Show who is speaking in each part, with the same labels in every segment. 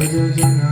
Speaker 1: Krishna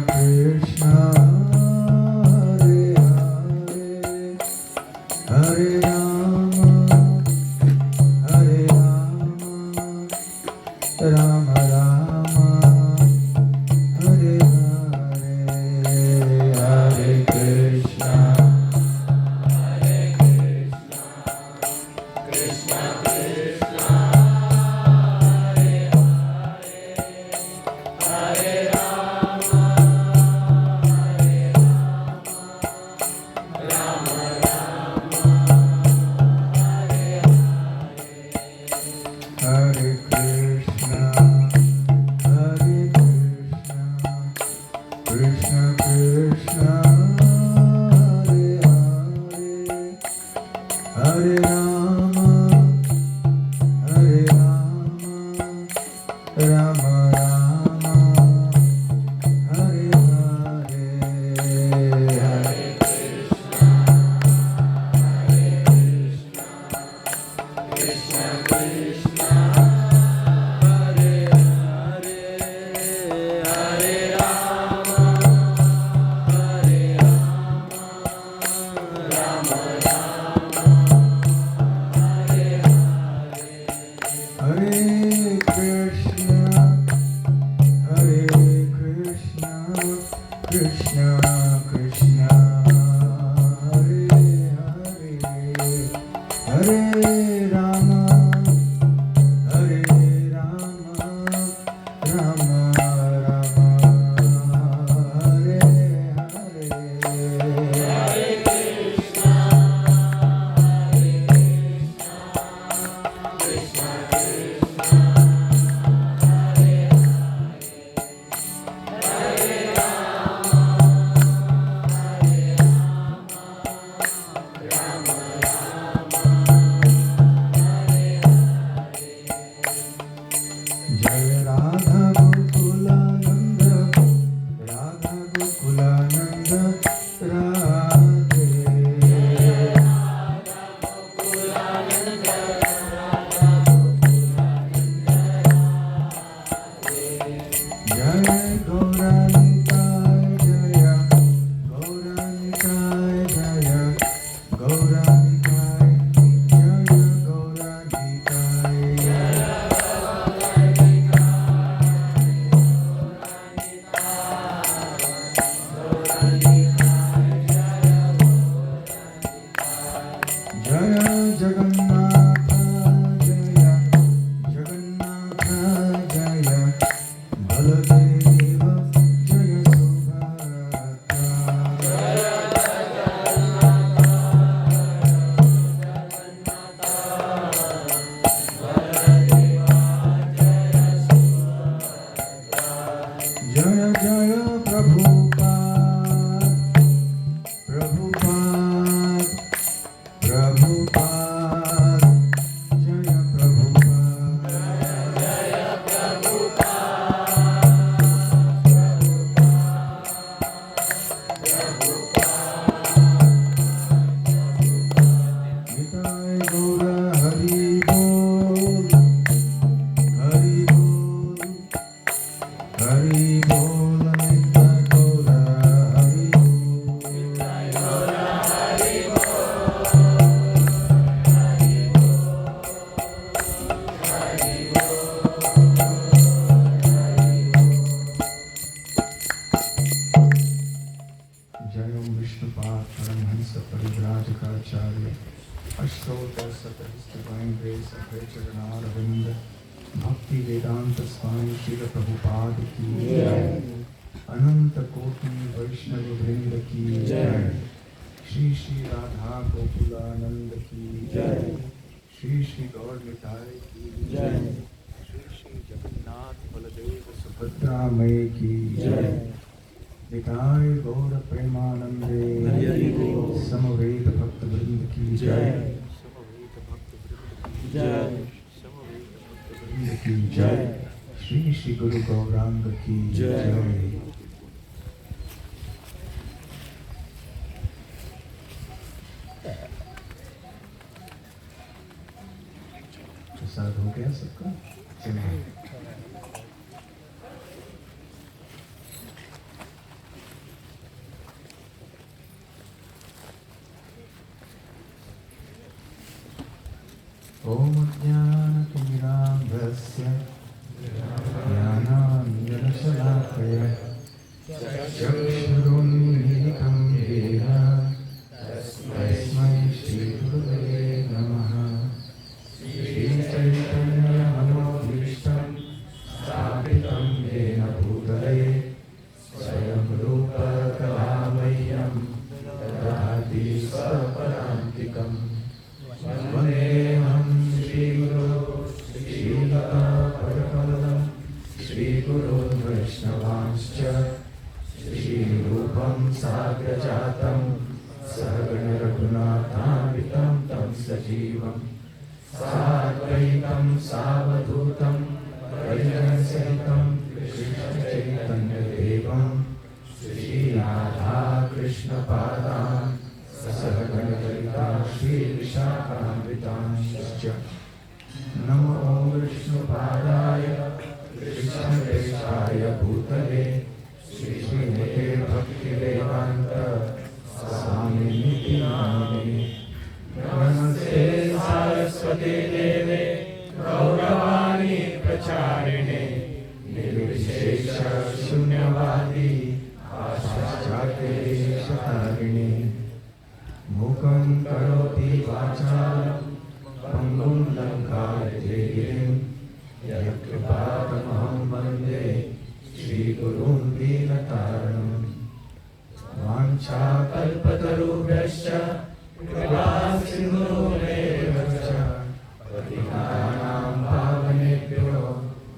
Speaker 1: Krishna Krishna Krishna Hare Rama Hare Rama Rama Rama Hare Hare Hare Krishna Krishna Krishna Hare Hare Hare Rama Hare Rama Rama Rama Hare Hare Krishna Krishna Krishna Hare Hare Hare Rama Hare Rama Rama Rama Hare Hare Hare Krishna Krishna Krishna Hare Jai Radha Gokulananda Radha Gokulananda Radhe Jai Gauranitai Jaya Gauranitai Jaya Gauranitai Jaya Gauranitai Jaya Jagannatha Jaya Jagannatha Jaya Baladeva Jaya Subhadra Jaya Jaya Prabhupada Prabhupada Prabhupada Jaya Prabhupada Nitai Gaura Hari Bol Hari Bol Hari Bol Nitai Gaura Hari Jai Om Vishnupad Paramhansa Parivrajakaacharya Ashtotar Satarist Divine Grace Abhay Charanara Vinda Bhakti Vedanta Swami Srila Prabhupada Ki Jai Ananta Koti Vaishnava Vrinda Ki Jai Shri Shri Radha Gokulananda Ki Jai Shri Shri Gaur Nitai Ki Jai Shri Shri Jagannath Baladeva Subhadra Mai Ki Jai Nitai Gaur Premanande Samaveta Bhakta Vrinda Ki Jai Samaveta Bhakta Vrinda Ki Jai Samaveta Bhakta Vrinda Ki Jai Shri Shri Guru Gauranga Ki Jai प्रसाद हो गया सबका चलिए Om Jnana-timirandhasya Jnana-nirashalakaya Chakshurunmilitam Yena Tasmai Shri-Gurave Namaha Shri Chaitanya-Manobhishtam Sthapitam Yena Bhutale Swayam Rupa Kalamayyam Dadati Swaparantikam Vandeham Shri Guru Shri Guru Vaishnavanscha Shri दूतं साग्रजातं सहगण रघुनाथान्वितं तं सजीवं साद्वैतं सावधूतं परिजनसहितं कृष्णचैतन्यदेवं श्रीराधा कृष्णपादान् सहगण ललिता श्रीविशाखान्वितांश्च नमो विष्णुपादाय कृष्णप्रेष्ठाय भूतले श्रीमते भक्तिवेदान्त स्वामिनिति नामिने नमस्ते सारस्वते देवे गौरवाणी प्रचारिणे निर्विशेष शून्यवादी पाश्चात्यदेशतारिणे मूकं करोति वाचालं पंगुं लंघयते गिरिं यत्कृपातमहं वन्दे श्रीगुरुं दीनतारिणं वाञ्छाकल्पतरुभ्यश्च कृपासिन्धुभ्येव च पतितानां पावनेभ्यो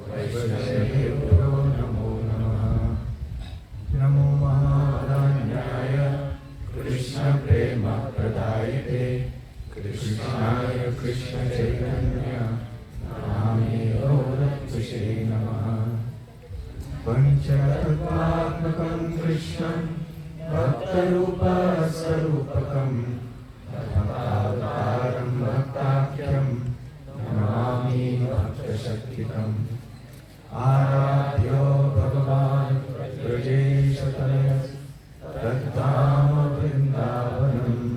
Speaker 1: वैष्णवेभ्यो नमो नमः। नमो महावदान्याय कृष्णप्रेमप्रदायिते कृष्णाय कृष्णचैतन्य नामे गौरत्विषे नमः। पञ्चतत्त्वात्मकं कृष्णं भक्तरूपस्वरूपकं भक्तावतारं भक्ताख्यं नमामि भक्तशक्तिकम् आराध्यो भगवान् ब्रजेशतनयः तद्धाम वृन्दावनम्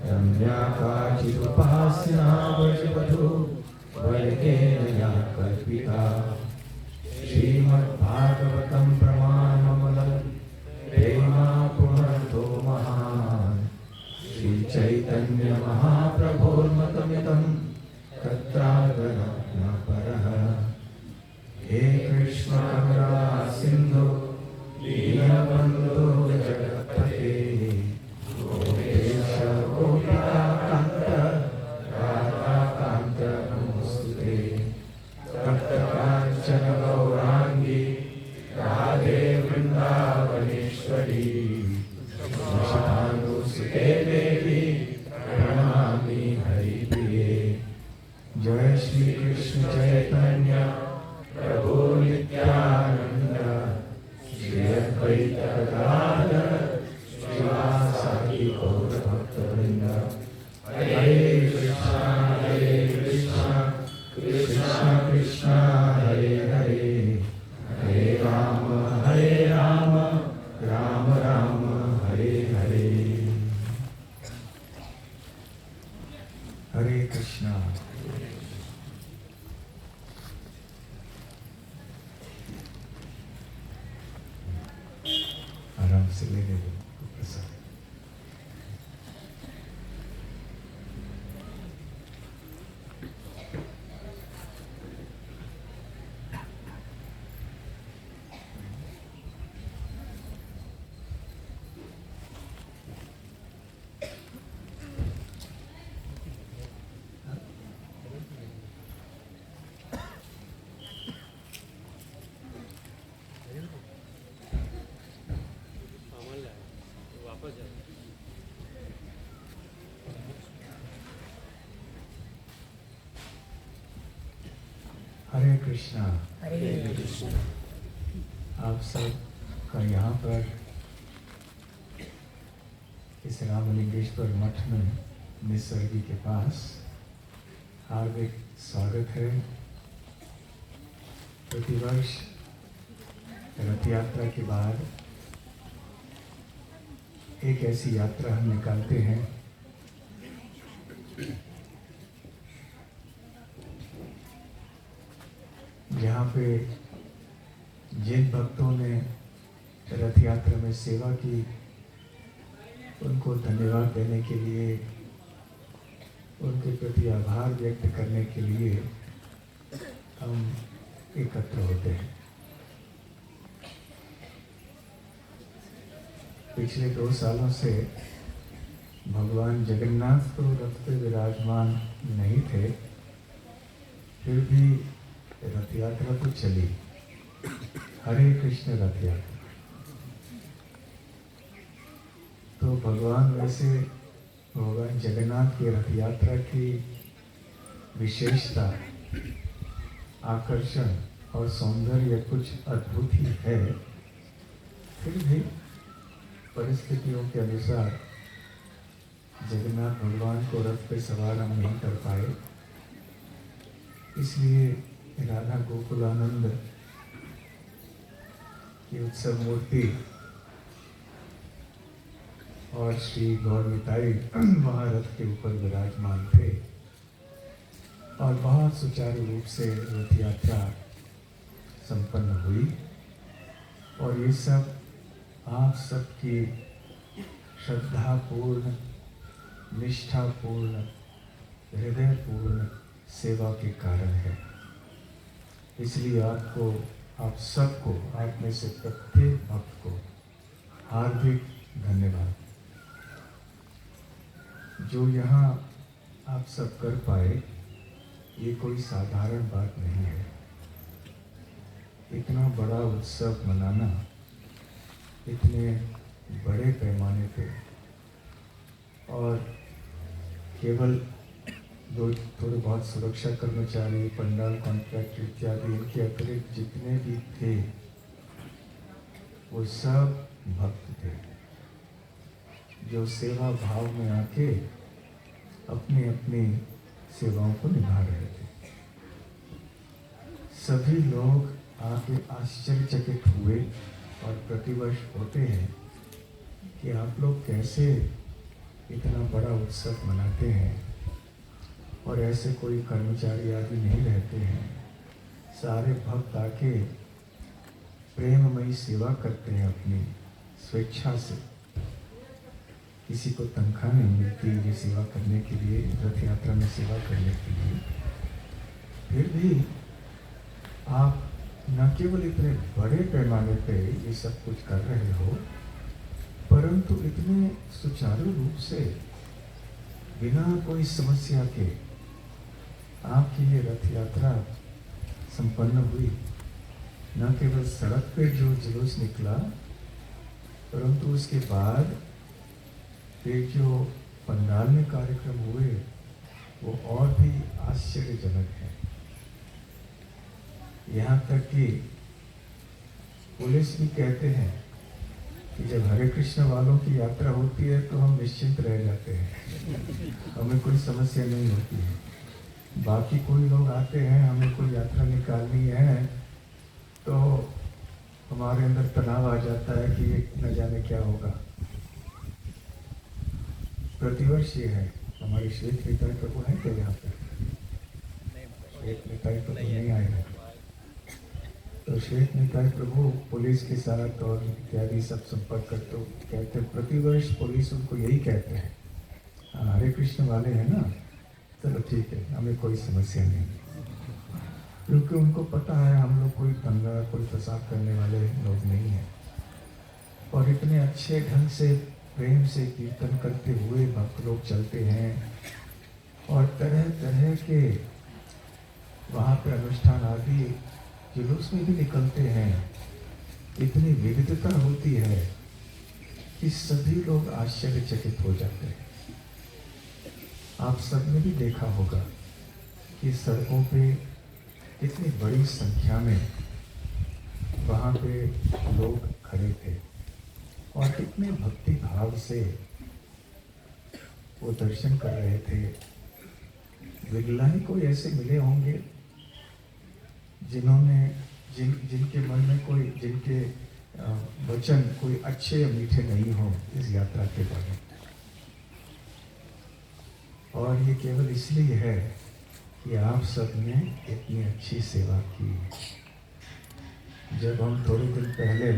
Speaker 1: रम्या काचिदुपास्या व्रजवधू वर्गेण या कल्पिता श्रीमद्भागवतं प्रमाणमूलं प्रेमापूर्णतो महान् श्रीचैतन्यमहाप्रभोर्मतमिदं तत्रागरत्नपरः हे कृष्ण करुणा सिन्धु दीनबन्धो जगत्पते गोपेश गोपिकान्त राधाकान्त नमोऽस्तुते तप्तकाञ्चन गौराङ्गी राधे वृन्दावनेश्वरी वृषभानुसुते देवी प्रणमामि हरिप्रिये। जय श्री कृष्ण चैतन्य प्रभु नित्यानंद श्री अद्वैत गदाधर श्रीवासादि गौर भक्तवृंद। हरे कृष्णा कृष्णा कृष्णा हरे हरे हरे राम राम राम हरे हरे। हरे कृष्णा। आराम से लेने दो प्रसाद। हरे कृष्णा।
Speaker 2: हरे कृष्ण।
Speaker 1: आप सब का यहाँ पर इस रामलिंगेश्वर मठ में निसर्गी के पास हार्दिक स्वागत है। प्रतिवर्ष रथ यात्रा के बाद एक ऐसी यात्रा हम निकालते हैं जहाँ पे जिन भक्तों ने रथ यात्रा में सेवा की उनको धन्यवाद देने के लिए, उनके प्रति आभार व्यक्त करने के लिए हम एकत्र होते हैं। पिछले 2 सालों से भगवान जगन्नाथ तो रथ पे विराजमान नहीं थे, फिर भी रथ यात्रा तो चली। हरे कृष्ण रथ यात्रा। तो भगवान वैसे भगवान जगन्नाथ की रथ यात्रा की विशेषता, आकर्षण और सौंदर्य कुछ अद्भुत ही है। फिर भी परिस्थितियों के अनुसार जगन्नाथ भगवान को रथ पे सवार हम नहीं कर पाए, इसलिए राधा गोकुलानंद की उत्सव मूर्ति और श्री गौर निताई वहाँ रथ के ऊपर विराजमान थे और बहुत सुचारू रूप से रथ यात्रा संपन्न हुई। और ये सब आप सबकी श्रद्धापूर्ण, निष्ठापूर्ण, हृदयपूर्ण सेवा के कारण है। इसलिए आपको, आप सबको, आप में से प्रत्येक भक्त को हार्दिक धन्यवाद। जो यहाँ आप सब कर पाए, ये कोई साधारण बात नहीं है। इतना बड़ा उत्सव मनाना, इतने बड़े पैमाने पे, और केवल दो थोड़े बहुत सुरक्षा कर्मचारी, पंडाल कॉन्ट्रैक्टर इत्यादि, इनके अतिरिक्त जितने भी थे वो सब भक्त थे, जो सेवा भाव में आके अपनी अपनी सेवाओं को निभा रहे थे। सभी लोग आके आश्चर्यचकित हुए और प्रतिवर्ष होते हैं कि आप लोग कैसे इतना बड़ा उत्सव मनाते हैं और ऐसे कोई कर्मचारी आदि नहीं रहते हैं। सारे भक्त आके प्रेममयी सेवा करते हैं अपनी स्वेच्छा से। किसी को तनख्वाह नहीं मिलती ये सेवा करने के लिए, रथ यात्रा में सेवा करने के लिए। फिर भी आप न केवल इतने बड़े पैमाने पे ये सब कुछ कर रहे हो, परंतु इतने सुचारू रूप से बिना कोई समस्या के आपकी ये रथ यात्रा संपन्न हुई। न केवल सड़क पे जो जुलूस निकला, परंतु उसके बाद फिर जो पंडाल में कार्यक्रम हुए वो और भी आश्चर्यजनक है। यहाँ तक कि पुलिस भी कहते हैं कि जब हरे कृष्ण वालों की यात्रा होती है तो हम निश्चिंत रह जाते हैं, हमें कोई समस्या नहीं होती है। बाकी कोई लोग आते हैं, हमें कोई यात्रा निकालनी है तो हमारे अंदर तनाव आ जाता है कि ये न जाने क्या होगा। प्रतिवर्ष ये है। हमारे श्वेत निताई प्रभु है क्या यहाँ पर? श्वेत निताई प्रभु नहीं आए हैं। तो श्वेत निताई प्रभु पुलिस के साथ और इत्यादि सब संपर्क करते हो, कहते हैं प्रतिवर्ष पुलिस उनको यही कहते हैं, हाँ हरे कृष्ण वाले हैं ना, चलो ठीक है, हमें कोई समस्या नहीं। क्योंकि उनको पता है हम लोग कोई दंगा, कोई फसाद करने वाले लोग नहीं हैं। और इतने अच्छे ढंग से प्रेम से कीर्तन करते हुए भक्त लोग चलते हैं और तरह तरह के वहाँ पर अनुष्ठान आदि जुलूस में भी निकलते हैं। इतनी विविधता होती है कि सभी लोग आश्चर्यचकित हो जाते हैं। आप सबने भी देखा होगा कि सड़कों पे कितनी बड़ी संख्या में वहाँ पे लोग खड़े थे और कितने भक्ति भाव से वो दर्शन कर रहे थे। विरला ही कोई ऐसे मिले होंगे जिन्होंने जिनके मन में कोई, जिनके वचन कोई अच्छे या मीठे नहीं हो इस यात्रा के बारे में। और ये केवल इसलिए है कि आप सबने इतनी अच्छी सेवा की। जब हम थोड़े दिन पहले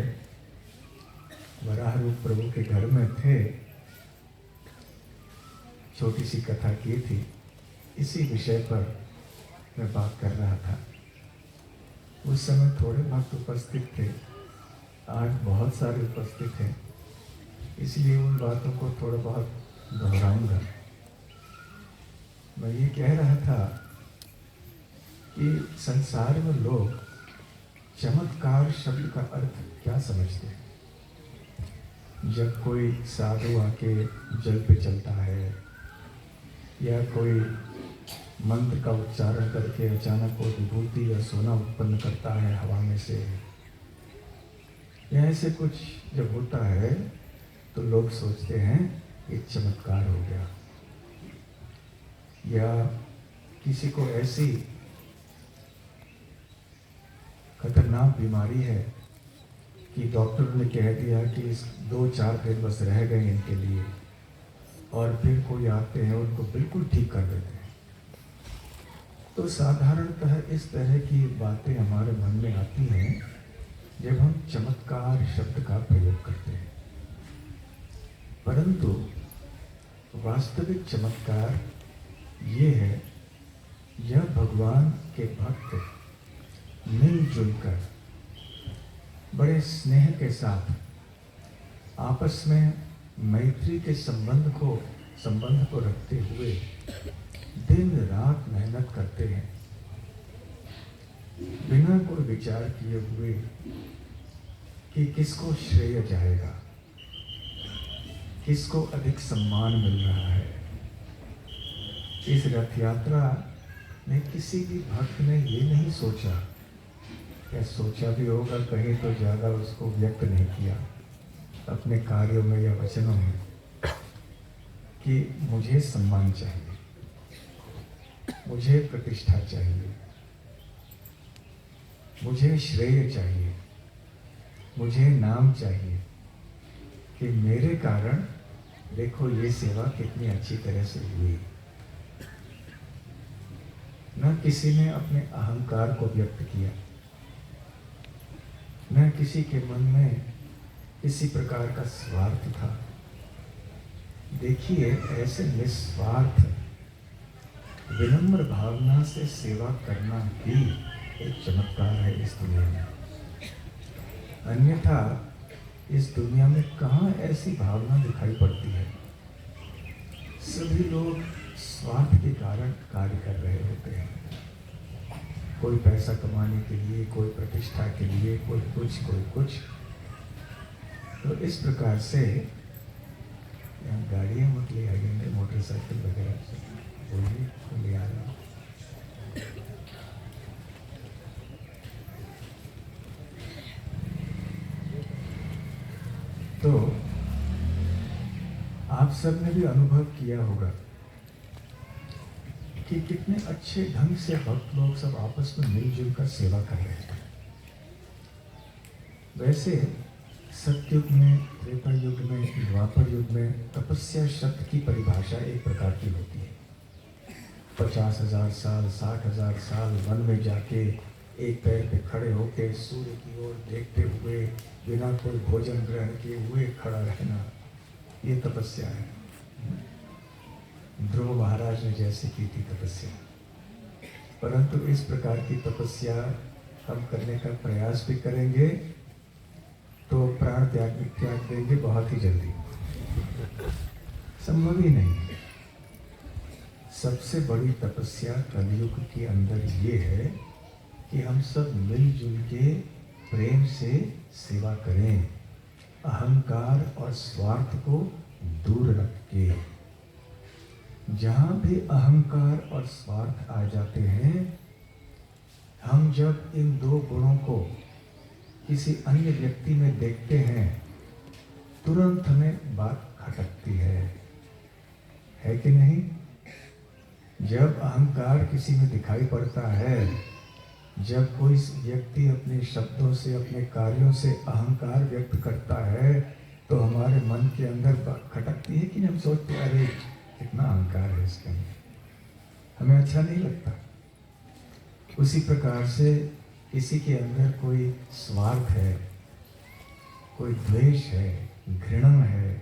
Speaker 1: वराह रूप प्रभु के घर में थे, छोटी सी कथा की थी, इसी विषय पर मैं बात कर रहा था। उस समय थोड़े भक्त उपस्थित थे, आज बहुत सारे उपस्थित हैं, इसलिए उन बातों को थोड़ा बहुत दोहराऊंगा। मैं ये कह रहा था कि संसार में लोग चमत्कार शब्द का अर्थ क्या समझते हैं। जब कोई साधु आके जल पे चलता है या कोई मंत्र का उच्चारण करके अचानक वो विभूति या सोना उत्पन्न करता है हवा में से, या ऐसे कुछ जब होता है तो लोग सोचते हैं ये चमत्कार हो गया। या किसी को ऐसी खतरनाक बीमारी है कि डॉक्टर ने कह दिया कि इस 2-4 दिन बस रह गए इनके लिए, और फिर कोई आते हैं उनको बिल्कुल ठीक कर देते हैं। तो साधारणतः इस तरह की बातें हमारे मन में आती हैं जब हम चमत्कार शब्द का प्रयोग करते हैं, परंतु वास्तविक चमत्कार ये है जब भगवान के भक्त मिलजुल कर बड़े स्नेह के साथ आपस में मैत्री के संबंध को रखते हुए दिन रात मेहनत करते हैं, बिना कोई विचार किए हुए कि किसको श्रेय जाएगा, किसको अधिक सम्मान मिल रहा है। इस रथ यात्रा में किसी भी भक्त ने ये नहीं सोचा, या सोचा भी होगा कहीं तो ज़्यादा उसको व्यक्त नहीं किया अपने कार्यों में या वचनों में कि मुझे सम्मान चाहिए, मुझे प्रतिष्ठा चाहिए, मुझे श्रेय चाहिए, मुझे नाम चाहिए कि मेरे कारण देखो ये सेवा कितनी अच्छी तरह से हुई। न किसी ने अपने अहंकार को व्यक्त किया, न किसी के मन में किसी प्रकार का स्वार्थ था। देखिए, ऐसे निस्वार्थ विनम्र भावना से सेवा करना भी एक चमत्कार है इस दुनिया में। अन्यथा इस दुनिया में कहाँ ऐसी भावना दिखाई पड़ती है। सभी लोग स्वार्थ के कारण कार्य कर रहे होते हैं, कोई पैसा कमाने के लिए, कोई प्रतिष्ठा के लिए, कोई कुछ। तो इस प्रकार से यहाँ गाड़ियाँ मत ले आएंगे, मोटरसाइकिल वगैरह से बोलिए तो ले आ रहा हूँ। तो आप सब ने भी अनुभव किया होगा कि कितने अच्छे ढंग से भक्त लोग सब आपस में मिलजुल कर सेवा कर रहे हैं। वैसे सतयुग में, त्रेता युग में, द्वापर युग में तपस्या शब्द की परिभाषा एक प्रकार की होती है। 50,000 साल, 60,000 साल वन में जाके एक पैर पे खड़े होके सूर्य की ओर देखते हुए बिना कोई भोजन ग्रहण किए हुए खड़ा रहना, ये तपस्या है। ध्रुव महाराज ने जैसे की थी तपस्या, परंतु इस प्रकार की तपस्या हम करने का प्रयास भी करेंगे तो प्राण त्याग देंगे बहुत ही जल्दी, संभव ही नहीं। सबसे बड़ी तपस्या कलयुग के अंदर ये है कि हम सब मिलजुल के प्रेम से सेवा करें, अहंकार और स्वार्थ को दूर रख के। जहाँ भी अहंकार और स्वार्थ आ जाते हैं, हम जब इन दो गुणों को किसी अन्य व्यक्ति में देखते हैं, तुरंत हमें बात खटकती है कि नहीं? जब अहंकार किसी में दिखाई पड़ता है, जब कोई व्यक्ति अपने शब्दों से, अपने कार्यों से अहंकार व्यक्त करता है, तो हमारे मन के अंदर बात खटकती है कि हम सोचते हैं अरे कितना अहंकार है इसके अंदर, हमें अच्छा नहीं लगता। उसी प्रकार से किसी के अंदर कोई स्वार्थ है, कोई द्वेष है, घृणा है,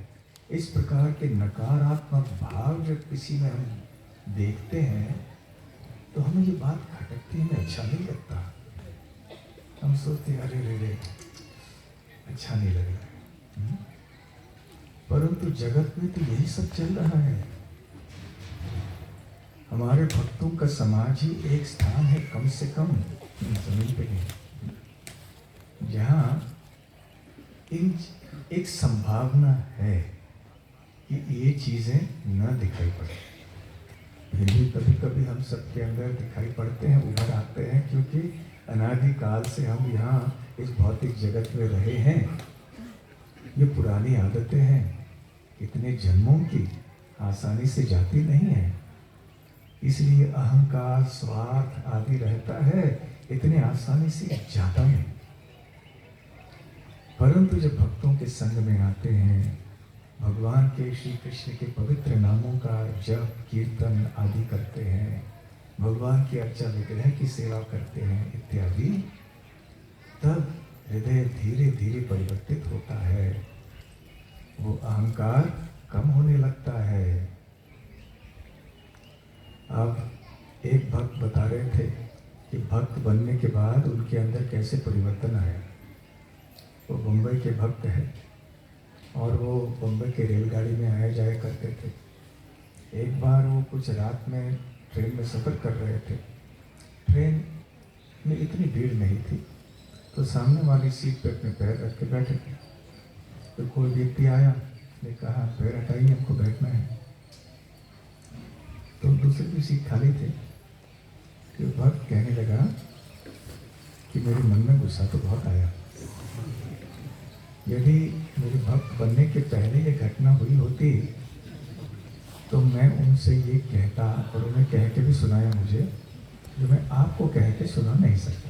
Speaker 1: इस प्रकार के नकारात्मक भाव जब किसी में हम देखते हैं तो हमें ये बात खटकती है, हमें अच्छा नहीं लगता। हम सोचते हैं अरे रे अच्छा नहीं लग रहा है। परंतु जगत में तो यही सब चल रहा है। हमारे भक्तों का समाज ही एक स्थान है कम से कम जमीन पे, जहाँ इन एक संभावना है कि ये चीजें न दिखाई पड़े, फिर भी कभी कभी हम सबके अंदर दिखाई पड़ते हैं, उभर आते हैं, क्योंकि अनादिकाल से हम यहाँ इस भौतिक जगत में रहे हैं। ये पुरानी आदतें हैं, इतने जन्मों की आसानी से जाती नहीं है, इसलिए अहंकार स्वार्थ आदि रहता है, इतने आसानी से जाता नहीं। परंतु जब भक्तों के संग में आते हैं, भगवान के श्री कृष्ण के पवित्र नामों का जप कीर्तन आदि करते हैं, भगवान की अर्चा विग्रह की सेवा करते हैं इत्यादि, तब हृदय धीरे धीरे परिवर्तित होता है, वो अहंकार कम होने लगता है। अब एक भक्त बता रहे थे कि भक्त बनने के बाद उनके अंदर कैसे परिवर्तन आया। वो बम्बई के भक्त हैं और वो बम्बई के रेलगाड़ी में आया जाया करते थे। एक बार वो कुछ रात में ट्रेन में सफ़र कर रहे थे, ट्रेन में इतनी भीड़ नहीं थी, तो सामने वाली सीट पे अपने पैर रख के बैठे थे। तो कोई व्यक्ति आया, ने कहा पैर हटाइए, हमको बैठना है। तो दूसरी भी सीट खाली थी। तो भक्त कहने लगा कि मेरे मन में गुस्सा तो बहुत आया, यदि मेरे भक्त बनने के पहले ये घटना हुई होती तो मैं उनसे ये कहता, और उन्हें कह के भी सुनाया मुझे, जो मैं आपको कह के सुना नहीं सकता।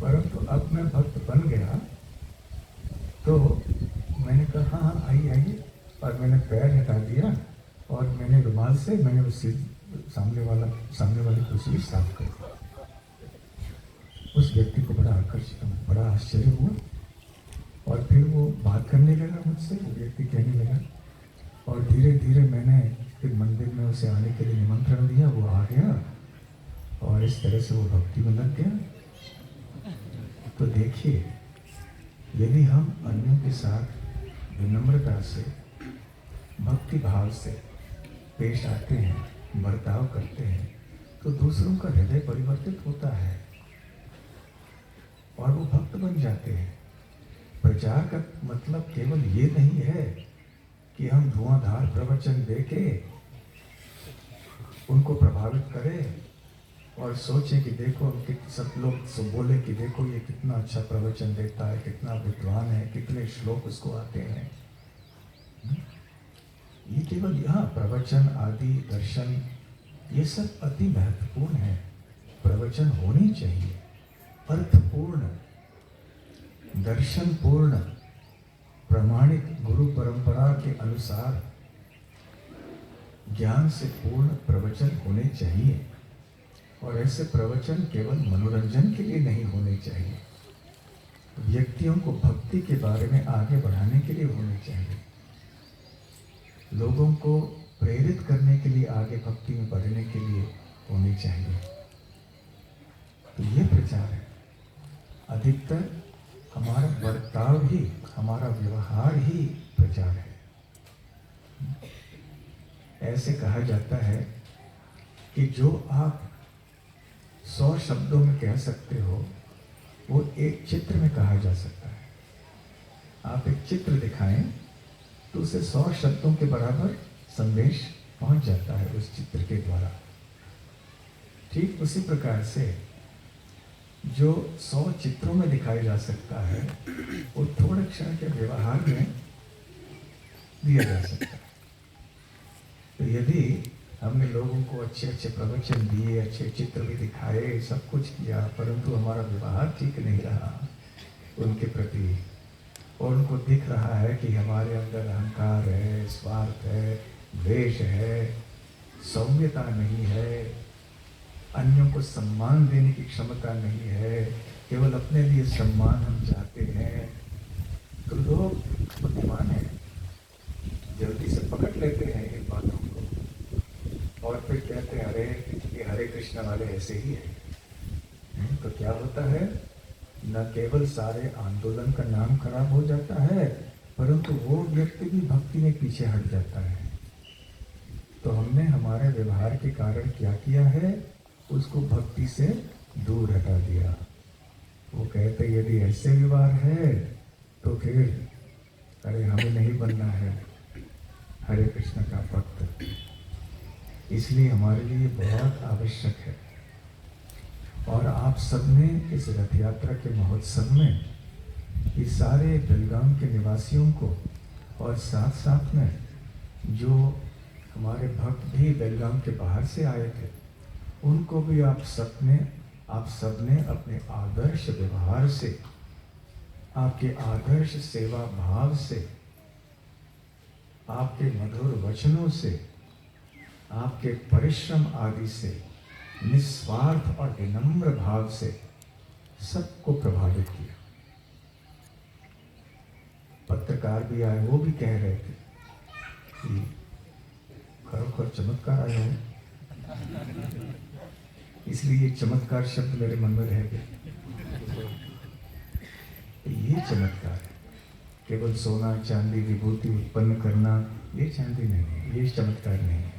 Speaker 1: परंतु अब मैं भक्त बन गया तो मैंने कहा हाँ आइए आइए, और मैंने पैर हटा दिया और मैंने रुमाल से मैंने उस सामने वाली कुर्सी साफ कर दी। उस व्यक्ति को बड़ा आश्चर्य हुआ, और फिर वो बात करने लगा मुझसे। वो व्यक्ति कहने लगा, और धीरे धीरे मैंने फिर मंदिर में उसे आने के लिए निमंत्रण दिया, वो आ गया और इस तरह से वो भक्ति में लग गया। तो देखिए, यदि हम अन्यों के साथ विनम्रता से भक्ति भाव से पेश आते हैं, बर्ताव करते हैं, तो दूसरों का हृदय परिवर्तित होता है और वो भक्त बन जाते हैं। प्रचार का मतलब केवल ये नहीं है कि हम धुआंधार प्रवचन देके उनको प्रभावित करें और सोचें कि देखो हम सब लोग बोले कि देखो ये कितना अच्छा प्रवचन देता है, कितना विद्वान है, कितने श्लोक उसको आते हैं। ये केवल यहाँ प्रवचन आदि दर्शन ये सब अति महत्वपूर्ण है। प्रवचन होनी चाहिए अर्थपूर्ण, दर्शनपूर्ण, प्रमाणित गुरु परंपरा के अनुसार ज्ञान से पूर्ण प्रवचन होने चाहिए। और ऐसे प्रवचन केवल मनोरंजन के लिए नहीं होने चाहिए, व्यक्तियों को भक्ति के बारे में आगे बढ़ाने के लिए होने चाहिए, लोगों को प्रेरित करने के लिए, आगे भक्ति में बढ़ने के लिए होने चाहिए। तो ये प्रचार है। अधिकतर हमारा बर्ताव ही, हमारा व्यवहार ही प्रचार है। ऐसे कहा जाता है कि जो आप 100 शब्दों में कह सकते हो वो एक चित्र में कहा जा सकता है। आप एक चित्र दिखाएं तो उसे 100 शब्दों के बराबर संदेश पहुंच जाता है उस चित्र के द्वारा। ठीक उसी प्रकार से जो 100 चित्रों में दिखाया जा सकता है वो थोड़े क्षण के व्यवहार में दिया जा सकता है। तो यदि हमने लोगों को अच्छे अच्छे प्रवचन दिए, अच्छे चित्र भी दिखाए, सब कुछ किया, परंतु हमारा व्यवहार ठीक नहीं रहा उनके प्रति, और उनको दिख रहा है कि हमारे अंदर अहंकार है, स्वार्थ है, द्वेष है, सौम्यता नहीं है, अन्यों को सम्मान देने की क्षमता नहीं है, केवल अपने लिए सम्मान हम चाहते हैं, तो लोग बुद्धिमान हैं, जल्दी से पकड़ लेते हैं इन बातों को और फिर कहते हैं अरे ये हरे कृष्ण वाले ऐसे ही हैं। तो क्या होता है, न केवल सारे आंदोलन का नाम खराब हो जाता है, परंतु वो व्यक्ति भी भक्ति में पीछे हट जाता है। तो हमने हमारे व्यवहार के कारण क्या किया है, उसको भक्ति से दूर हटा दिया। वो कहते यदि ऐसे व्यवहार है तो फिर अरे हमें नहीं बनना है हरे कृष्ण का भक्त। इसलिए हमारे लिए बहुत आवश्यक है। और आप सबने इस रथ यात्रा के महोत्सव में इस सारे बेलगाम के निवासियों को और साथ साथ में जो हमारे भक्त भी बेलगाम के बाहर से आए थे उनको भी आप सबने अपने आदर्श व्यवहार से, आपके आदर्श सेवा भाव से, आपके मधुर वचनों से, आपके परिश्रम आदि से, निस्वार्थ और विनम्र भाव से सबको प्रभावित किया। पत्रकार भी आए, वो भी कह रहे थे कि खरोखर चमत्कार आया है। इसलिए चमत्कार शब्द मेरे मन में रह गए। ये चमत्कार है, केवल सोना चांदी विभूति उत्पन्न करना, ये चांदी नहीं है, ये चमत्कार नहीं है।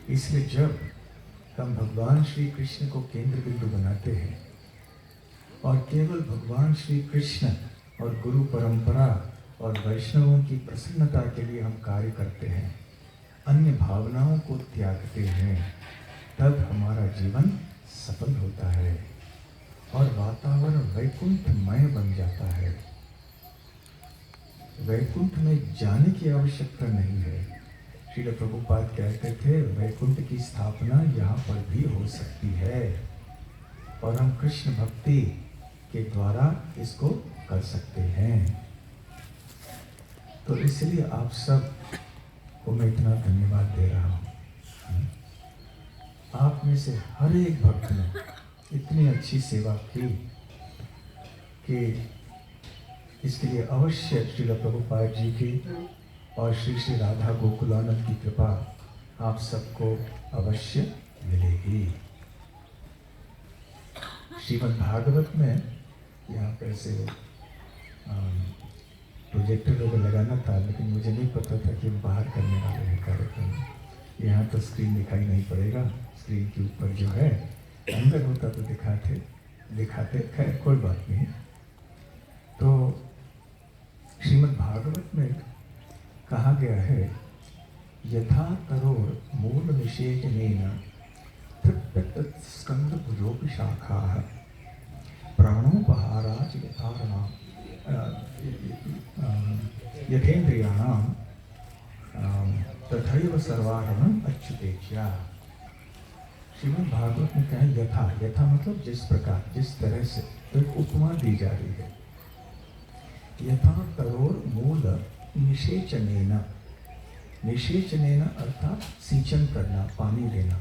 Speaker 1: इसलिए जब हम भगवान श्री कृष्ण को केंद्र बिंदु बनाते हैं और केवल भगवान श्री कृष्ण और गुरु परंपरा और वैष्णवों की प्रसन्नता के लिए हम कार्य करते हैं, अन्य भावनाओं को त्यागते हैं, तब हमारा जीवन सफल होता है और वातावरण वैकुंठमय बन जाता है। वैकुंठ में जाने की आवश्यकता नहीं है। श्रील प्रभुपाद कहते थे वैकुंठ की स्थापना यहाँ पर भी हो सकती है और हम कृष्ण भक्ति के द्वारा इसको कर सकते हैं। तो इसलिए आप सब को मैं इतना धन्यवाद दे रहा हूँ। आप में से हर एक भक्त ने इतनी अच्छी सेवा की कि इसके लिए अवश्य श्रील प्रभुपाद जी की और श्री श्री राधा गोकुलानंद की कृपा आप सबको अवश्य मिलेगी। श्रीमद् भागवत में यहाँ पे ऐसे प्रोजेक्टर वगैरह लगाना था, लेकिन मुझे नहीं पता था कि बाहर करने वाले हैं कार्यक्रम। यहाँ तो स्क्रीन दिखाई नहीं पड़ेगा, स्क्रीन के ऊपर जो है, अंदर होता तो दिखाते, खैर कोई बात नहीं। तो श्रीमद् भागवत में कहा गया है यथा तरोर मूल विशेषणेन तृप्यत स्कंद भुजोपि शाखाः प्राणोपहाराच यथार्णा यथेन्द्रियाणां तथैव सर्वारणं अच्युतेच्या। श्रीमद् भागवत में कहा यथा मतलब जिस प्रकार, जिस तरह से, तो एक उपमा दी जा रही है। यथा तरोर मूल निषेचनेन, निषेचनेन अर्थात सींचन करना, पानी देना।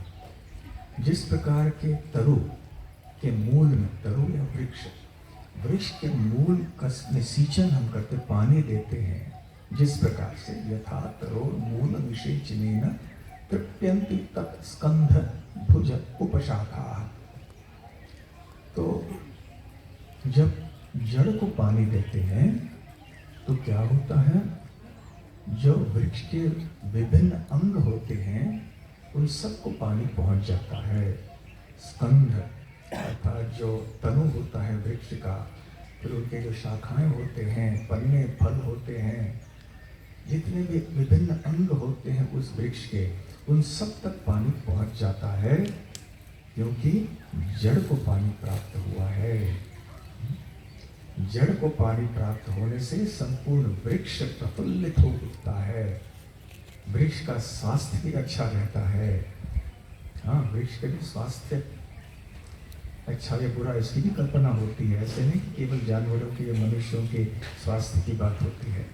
Speaker 1: जिस प्रकार के तरु के मूल में, तरु या वृक्ष के मूल में सींचन हम करते, पानी देते हैं, जिस प्रकार से यथा तरोर मूल निषेचनेन तृप्यन्ति तत् स्कंध भुज उपशाखाः। तो जब जड़ को पानी देते हैं तो क्या होता है, जो वृक्ष के विभिन्न अंग होते हैं उन सबको पानी पहुंच जाता है। स्कंध अर्थात जो तनु होता है वृक्ष का, फिर उनके जो शाखाएं होते हैं, पन्ने, फल होते हैं, जितने भी विभिन्न अंग होते हैं उस वृक्ष के, उन सब तक पानी पहुंच जाता है, क्योंकि जड़ को पानी प्राप्त हुआ है। जड़ को पानी प्राप्त होने से संपूर्ण वृक्ष प्रफुल्लित हो उठता है, वृक्ष का स्वास्थ्य भी अच्छा रहता है। हाँ, वृक्ष का भी स्वास्थ्य अच्छा या बुरा इसकी भी कल्पना होती है। ऐसे नहीं कि केवल जानवरों के या मनुष्यों के स्वास्थ्य की बात होती है।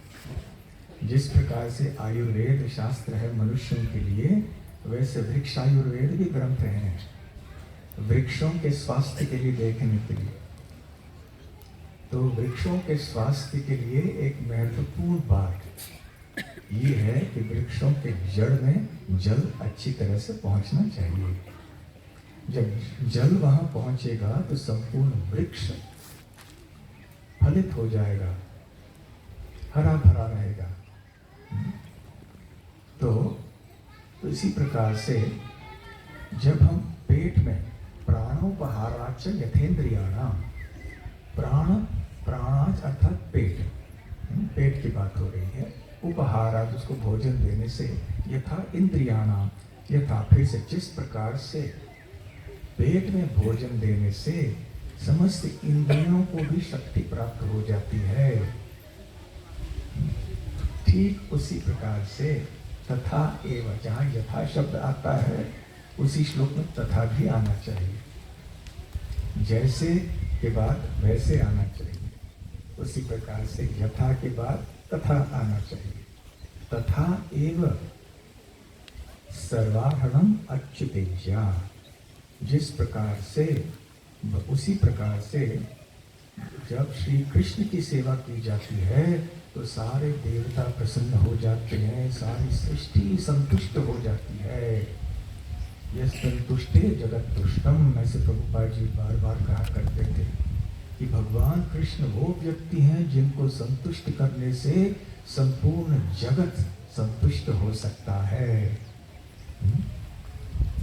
Speaker 1: जिस प्रकार से आयुर्वेद शास्त्र है मनुष्यों के लिए, वैसे वृक्ष आयुर्वेद भी ग्रंथ हैं वृक्षों के स्वास्थ्य के लिए देखने के लिए। तो वृक्षों के स्वास्थ्य के लिए एक महत्वपूर्ण बात ये है कि वृक्षों के जड़ में जल अच्छी तरह से पहुंचना चाहिए। जब जल वहां पहुंचेगा तो संपूर्ण वृक्ष फलित हो जाएगा, हरा भरा रहेगा। तो इसी प्रकार से जब हम पेट में प्राणोपहाराच यथेंद्रियाणाम। प्राण, प्राणाच अर्थात पेट, पेट की बात हो रही है। उपहाराच उसको भोजन देने से, यथा इंद्रियाणाम, यथा फिर से जिस प्रकार से पेट में भोजन देने से समस्त इंद्रियों को भी शक्ति प्राप्त हो जाती है, ठीक उसी प्रकार से तथा एवं, जहाँ यथा शब्द आता है उसी श्लोक में तथा भी आना चाहिए। जैसे के बाद वैसे आना चाहिए, उसी प्रकार से यथा के बाद तथा आना चाहिए। तथा एवं सर्वाहरणम अच्युतेज्या, जिस प्रकार से, उसी प्रकार से जब श्री कृष्ण की सेवा की जाती है तो सारे देवता प्रसन्न हो जाते हैं, सारी सृष्टि संतुष्ट हो जाती है। यह संतुष्टे जगत तुष्टम, ऐसे प्रभुपाद जी बार बार कहा करते थे कि भगवान कृष्ण वो व्यक्ति हैं जिनको संतुष्ट करने से संपूर्ण जगत संतुष्ट हो सकता है।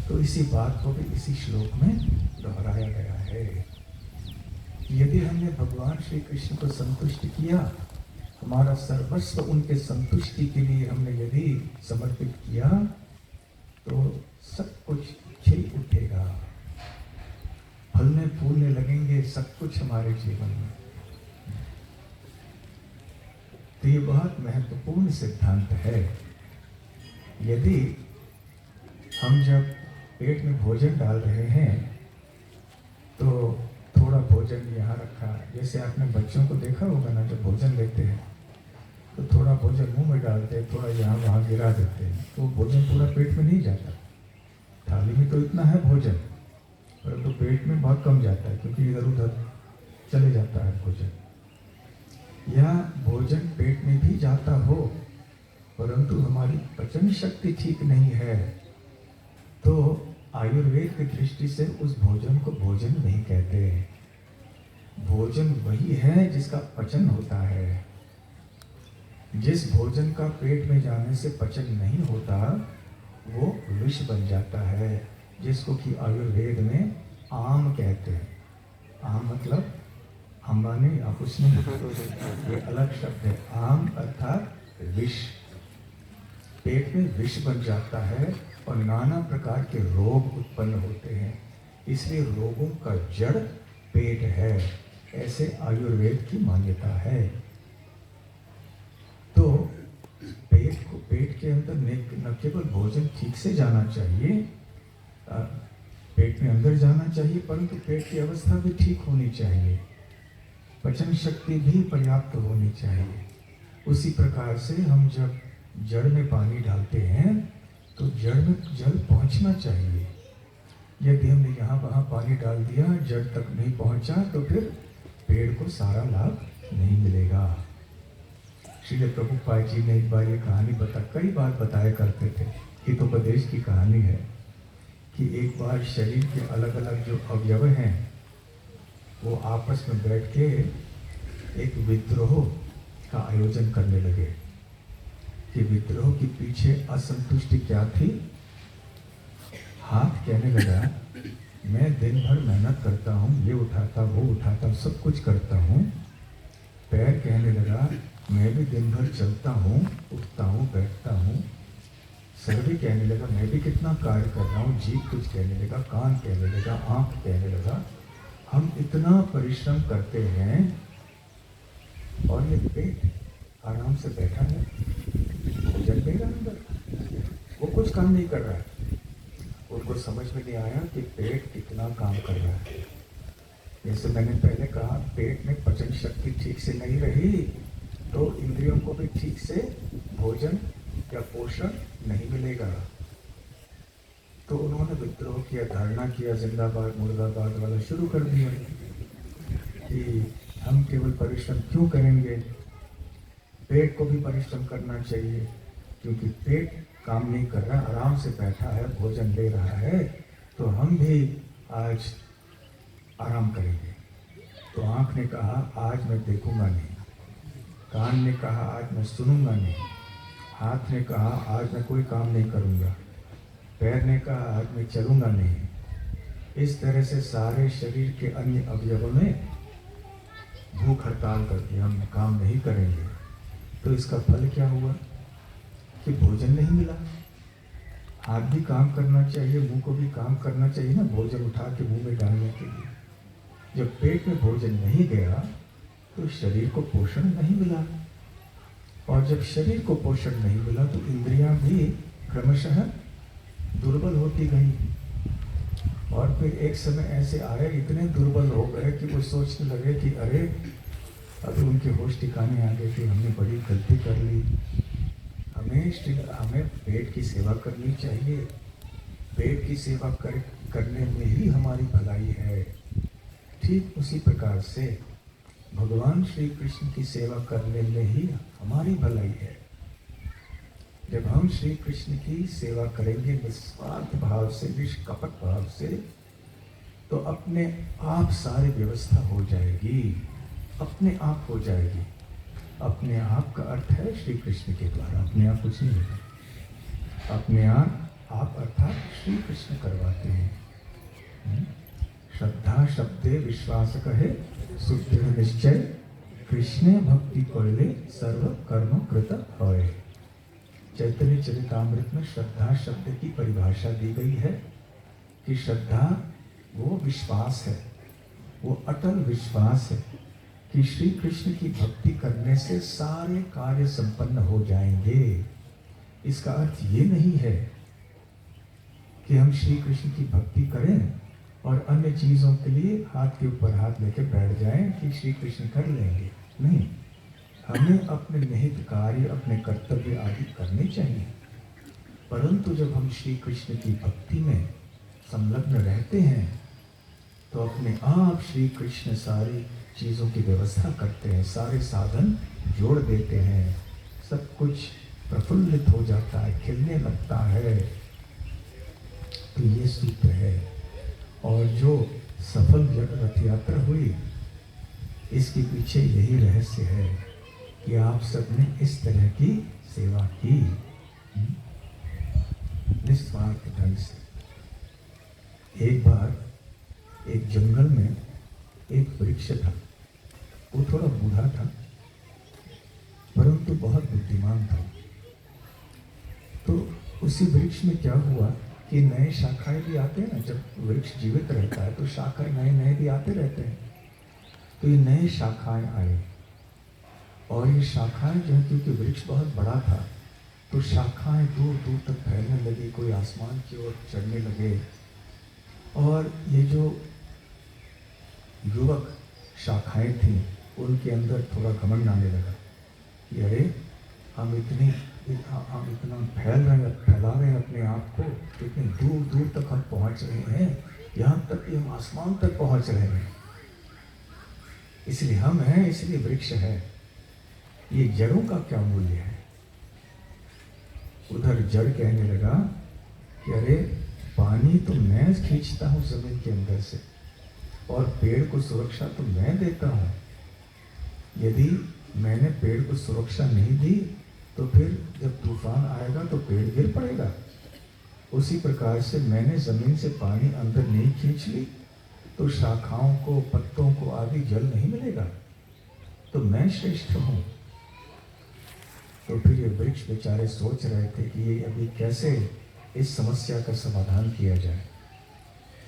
Speaker 1: तो इसी बात को भी इसी श्लोक में दोहराया गया है। यदि हमने भगवान श्री कृष्ण को संतुष्ट किया, हमारा सर्वस्व उनके संतुष्टि के लिए हमने यदि समर्पित किया, तो सब कुछ खिल उठेगा, फलने फूलने लगेंगे सब कुछ हमारे जीवन में। तो ये बहुत महत्वपूर्ण सिद्धांत है। यदि हम जब पेट में भोजन डाल रहे हैं तो थोड़ा भोजन यहाँ रखा, जैसे आपने बच्चों को देखा होगा ना, जब भोजन लेते हैं तो थोड़ा भोजन मुंह में डालते हैं, थोड़ा यहाँ वहाँ गिरा देते हैं, तो भोजन पूरा पेट में नहीं जाता। थाली में तो इतना है भोजन, परंतु पेट में बहुत कम जाता है, क्योंकि इधर उधर चले जाता है भोजन। या भोजन पेट में भी जाता हो, परंतु हमारी पचन शक्ति ठीक नहीं है, तो आयुर्वेद की दृष्टि से उस भोजन को भोजन नहीं कहते। भोजन वही है जिसका पचन होता है। जिस भोजन का पेट में जाने से पचन नहीं होता वो विष बन जाता है, जिसको कि आयुर्वेद में आम कहते हैं। आम मतलब अंबानी, आप उसने ये अलग शब्द है। आम अर्थात विष। पेट में विष बन जाता है और नाना प्रकार के रोग उत्पन्न होते हैं, इसलिए रोगों का जड़ पेट है, ऐसे आयुर्वेद की मान्यता है। तो पेट के अंदर न केवल भोजन ठीक से जाना चाहिए, पेट में अंदर जाना चाहिए, परंतु पेट की अवस्था भी ठीक होनी चाहिए, पचन शक्ति भी पर्याप्त होनी चाहिए। उसी प्रकार से हम जब जड़ में पानी डालते हैं तो जड़ में जल पहुंचना चाहिए। यदि हमने यहाँ वहाँ पानी डाल दिया, जड़ तक नहीं पहुंचा, तो फिर पेड़ को सारा लाभ नहीं मिलेगा। श्रील प्रभुपाद जी ने एक बार ये कहानी कई बार बताया करते थे, हितोपदेश की कहानी है कि एक बार शरीर के अलग अलग जो अवयव हैं वो आपस में बैठ के एक विद्रोह का आयोजन करने लगे। कि विद्रोह के पीछे असंतुष्टि क्या थी? हाथ कहने लगा, मैं दिन भर मेहनत करता हूँ, ये उठाता वो उठाता, सब कुछ करता हूँ। पैर कहने लगा, मैं भी दिन भर चलता हूँ, उठता हूँ, बैठता हूँ। सर भी कहने लगा, मैं भी कितना कार्य कर रहा हूँ। जीभ कुछ कहने लगा, कान कहने लगा, आँख कहने लगा, हम इतना परिश्रम करते हैं और ये पेट आराम से बैठा है, भोजन दे रहा अंदर, वो कुछ काम नहीं कर रहा है। उनको समझ में नहीं आया कि पेट कितना काम कर रहा है। जैसे मैंने पहले कहा, पेट में पचन शक्ति ठीक से नहीं रही तो इंद्रियों को भी ठीक से भोजन या पोषण नहीं मिलेगा। तो उन्होंने विद्रोह किया, धारणा किया, जिंदाबाद मुर्दाबाद वाला शुरू कर दिया कि हम केवल परिश्रम क्यों करेंगे, पेट को भी परिश्रम करना चाहिए, क्योंकि पेट काम नहीं कर रहा, आराम से बैठा है, भोजन ले रहा है, तो हम भी आज आराम करेंगे। तो आँख ने कहा, आज मैं देखूंगा नहीं। कान ने कहा, आज मैं सुनूंगा नहीं। हाथ ने कहा, आज मैं कोई काम नहीं करूंगा। पैर ने कहा, आज मैं चलूंगा नहीं। इस तरह से सारे शरीर के अन्य अवयवों में भूख हड़ताल करके हम काम नहीं करेंगे, तो इसका फल क्या हुआ कि भोजन नहीं मिला। हाथ भी काम करना चाहिए, मुंह को भी काम करना चाहिए ना, भोजन उठा के मुंह में डालने के लिए। जब पेट में भोजन नहीं गया तो शरीर को पोषण नहीं मिला, और जब शरीर को पोषण नहीं मिला तो इंद्रियां भी क्रमशः दुर्बल होती गई। और फिर एक समय ऐसे आए, इतने दुर्बल हो गए कि वो सोचने लगे कि अरे अभी उनके होश ठिकाने आ गए कि हमने बड़ी गलती कर ली, हमें पेट की सेवा करनी चाहिए, पेट की सेवा करने में ही हमारी भलाई है। ठीक उसी प्रकार से भगवान श्री कृष्ण की सेवा करने में ही हमारी भलाई है। जब हम श्री कृष्ण की सेवा करेंगे निस्वार्थ भाव से, निष्कपट भाव से, तो अपने आप सारी व्यवस्था हो जाएगी, अपने आप हो जाएगी। अपने आप का अर्थ है श्री कृष्ण के द्वारा, अपने आप कुछ नहीं होता, अपने आप अर्थात श्री कृष्ण करवाते हैं। श्रद्धा शब्दे विश्वास कहे सुदृढ़ निश्चय, कृष्ण भक्ति पड़ले सर्व कर्म कृत होय। चैतन्य चरितामृत में श्रद्धा शब्द की परिभाषा दी गई है कि श्रद्धा वो विश्वास है, वो अटल विश्वास है कि श्री कृष्ण की भक्ति करने से सारे कार्य संपन्न हो जाएंगे। इसका अर्थ ये नहीं है कि हम श्री कृष्ण की भक्ति करें और अन्य चीजों के लिए हाथ के ऊपर हाथ लेके बैठ जाएं कि श्री कृष्ण कर लेंगे। नहीं, हमें अपने निहित कार्य, अपने कर्तव्य आदि करने चाहिए, परंतु जब हम श्री कृष्ण की भक्ति में संलग्न रहते हैं तो अपने आप श्री कृष्ण सारी चीज़ों की व्यवस्था करते हैं, सारे साधन जोड़ देते हैं, सब कुछ प्रफुल्लित हो जाता है, खिलने लगता है। तो ये सूत्र है। और जो सफल रथ यात्रा हुई, इसके पीछे यही रहस्य है कि आप सबने इस तरह की सेवा की निस्वार्थ ढंग से। एक बार एक जंगल में एक वृक्ष था, वो थोड़ा बूढ़ा था परंतु बहुत बुद्धिमान था। तो उसी वृक्ष में क्या हुआ कि नए शाखाएं भी आते हैं ना, जब वृक्ष जीवित रहता है तो शाखाएं नए नए भी आते रहते हैं। तो ये नए शाखाएं आए, और ये शाखाएं जो है, क्योंकि वृक्ष बहुत बड़ा था तो शाखाएं दूर दूर तक फैलने लगी, कोई आसमान की ओर चढ़ने लगे। और ये जो युवक शाखाएं थी उनके अंदर थोड़ा घमंड आने लगा कि अरे हम इतना फैला रहे हैं अपने आप को, इतने दूर दूर तक हम पहुंच रहे हैं, यहाँ तक कि हम आसमान तक पहुंच रहे हैं, इसलिए हम हैं, इसलिए वृक्ष है। ये जड़ों का क्या मूल्य है? उधर जड़ कहने लगा कि अरे पानी तो मैं खींचता हूँ जमीन के अंदर से, और पेड़ को सुरक्षा तो मैं देता हूँ। यदि मैंने पेड़ को सुरक्षा नहीं दी तो फिर जब तूफान आएगा तो पेड़ गिर पड़ेगा। उसी प्रकार से मैंने जमीन से पानी अंदर नहीं खींच ली तो शाखाओं को, पत्तों को आदि जल नहीं मिलेगा, तो मैं श्रेष्ठ हूँ। तो फिर ये वृक्ष बेचारे सोच रहे थे कि ये अभी कैसे इस समस्या का समाधान किया जाए।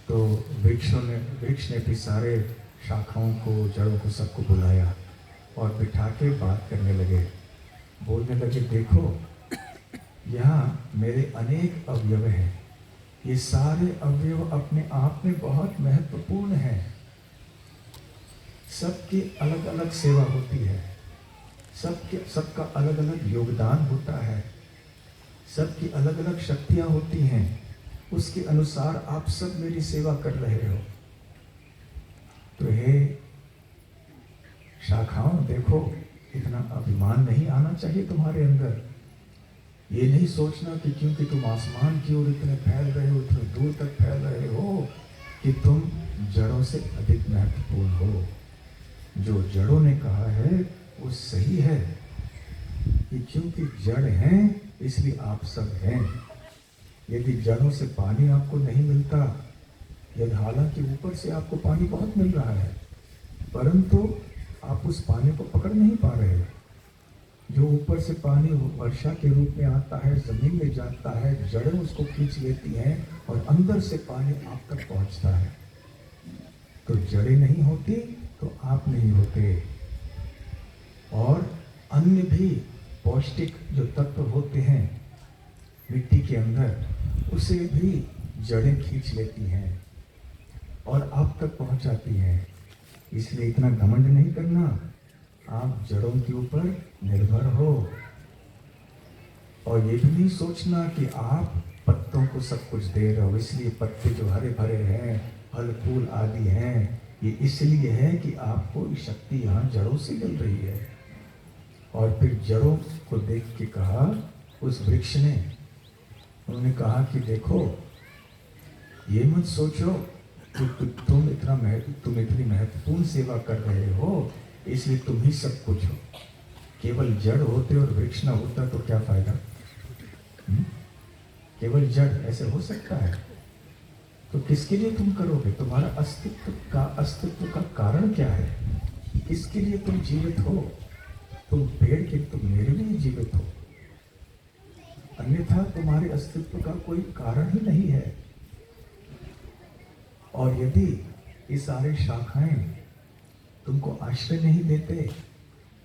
Speaker 1: तो वृक्ष ने भी सारे शाखाओं को, जड़ों को, सबको बुलाया और बिठा के बात करने लगे। बोलने लगे, देखो यहाँ मेरे अनेक अवयव हैं, ये सारे अवयव अपने आप में बहुत महत्वपूर्ण हैं, सबकी अलग अलग सेवा होती है, सबका अलग अलग योगदान होता है, सबकी अलग अलग शक्तियाँ होती हैं, उसके अनुसार आप सब मेरी सेवा कर रहे हो। तो हे शाखाओं, देखो इतना अभिमान नहीं आना चाहिए तुम्हारे अंदर। ये नहीं सोचना कि क्योंकि तुम आसमान की ओर इतने फैल रहे हो, इतने दूर तक फैल रहे हो, कि तुम जड़ों से अधिक महत्वपूर्ण हो। जो जड़ों ने कहा है वो सही है कि क्योंकि जड़ हैं इसलिए आप सब हैं। यदि जड़ों से पानी आपको नहीं मिलता यदि हालांकि ऊपर से आपको पानी बहुत मिल रहा है, परंतु आप उस पानी को पकड़ नहीं पा रहे हो। जो ऊपर से पानी वर्षा के रूप में आता है, जमीन में जाता है, जड़ें उसको खींच लेती हैं और अंदर से पानी आप तक पहुंचता है। तो जड़ें नहीं होती तो आप नहीं होते। और अन्य भी पौष्टिक जो तत्व होते हैं मिट्टी के अंदर, उसे भी जड़ें खींच लेती हैं और आप तक पहुंचाती हैं। इसलिए इतना घमंड नहीं करना, आप जड़ों के ऊपर निर्भर हो। और ये भी नहीं सोचना कि आप पत्तों को सब कुछ दे रहे हो, इसलिए पत्ते जो हरे भरे हैं, फल फूल आदि हैं, ये इसलिए है कि आपको ये शक्ति यहाँ जड़ों से मिल रही है। और फिर जड़ों को देख के कहा उस वृक्ष ने, उन्होंने कहा कि देखो, ये मत सोचो कि तुम इतनी महत्वपूर्ण सेवा कर रहे हो इसलिए तुम ही सब कुछ हो। केवल जड़ होते और वृक्ष ना होता तो क्या फायदा? केवल जड़ ऐसे हो सकता है? तो किसके लिए तुम करोगे? तुम्हारा अस्तित्व का कारण क्या है? किसके लिए तुम जीवित हो? तुम पेड़ के, तुम मेरे लिए जीवित हो, अन्यथा तुम्हारे अस्तित्व का कोई कारण ही नहीं है। और यदि ये सारे शाखाएं तुमको आश्रय नहीं देते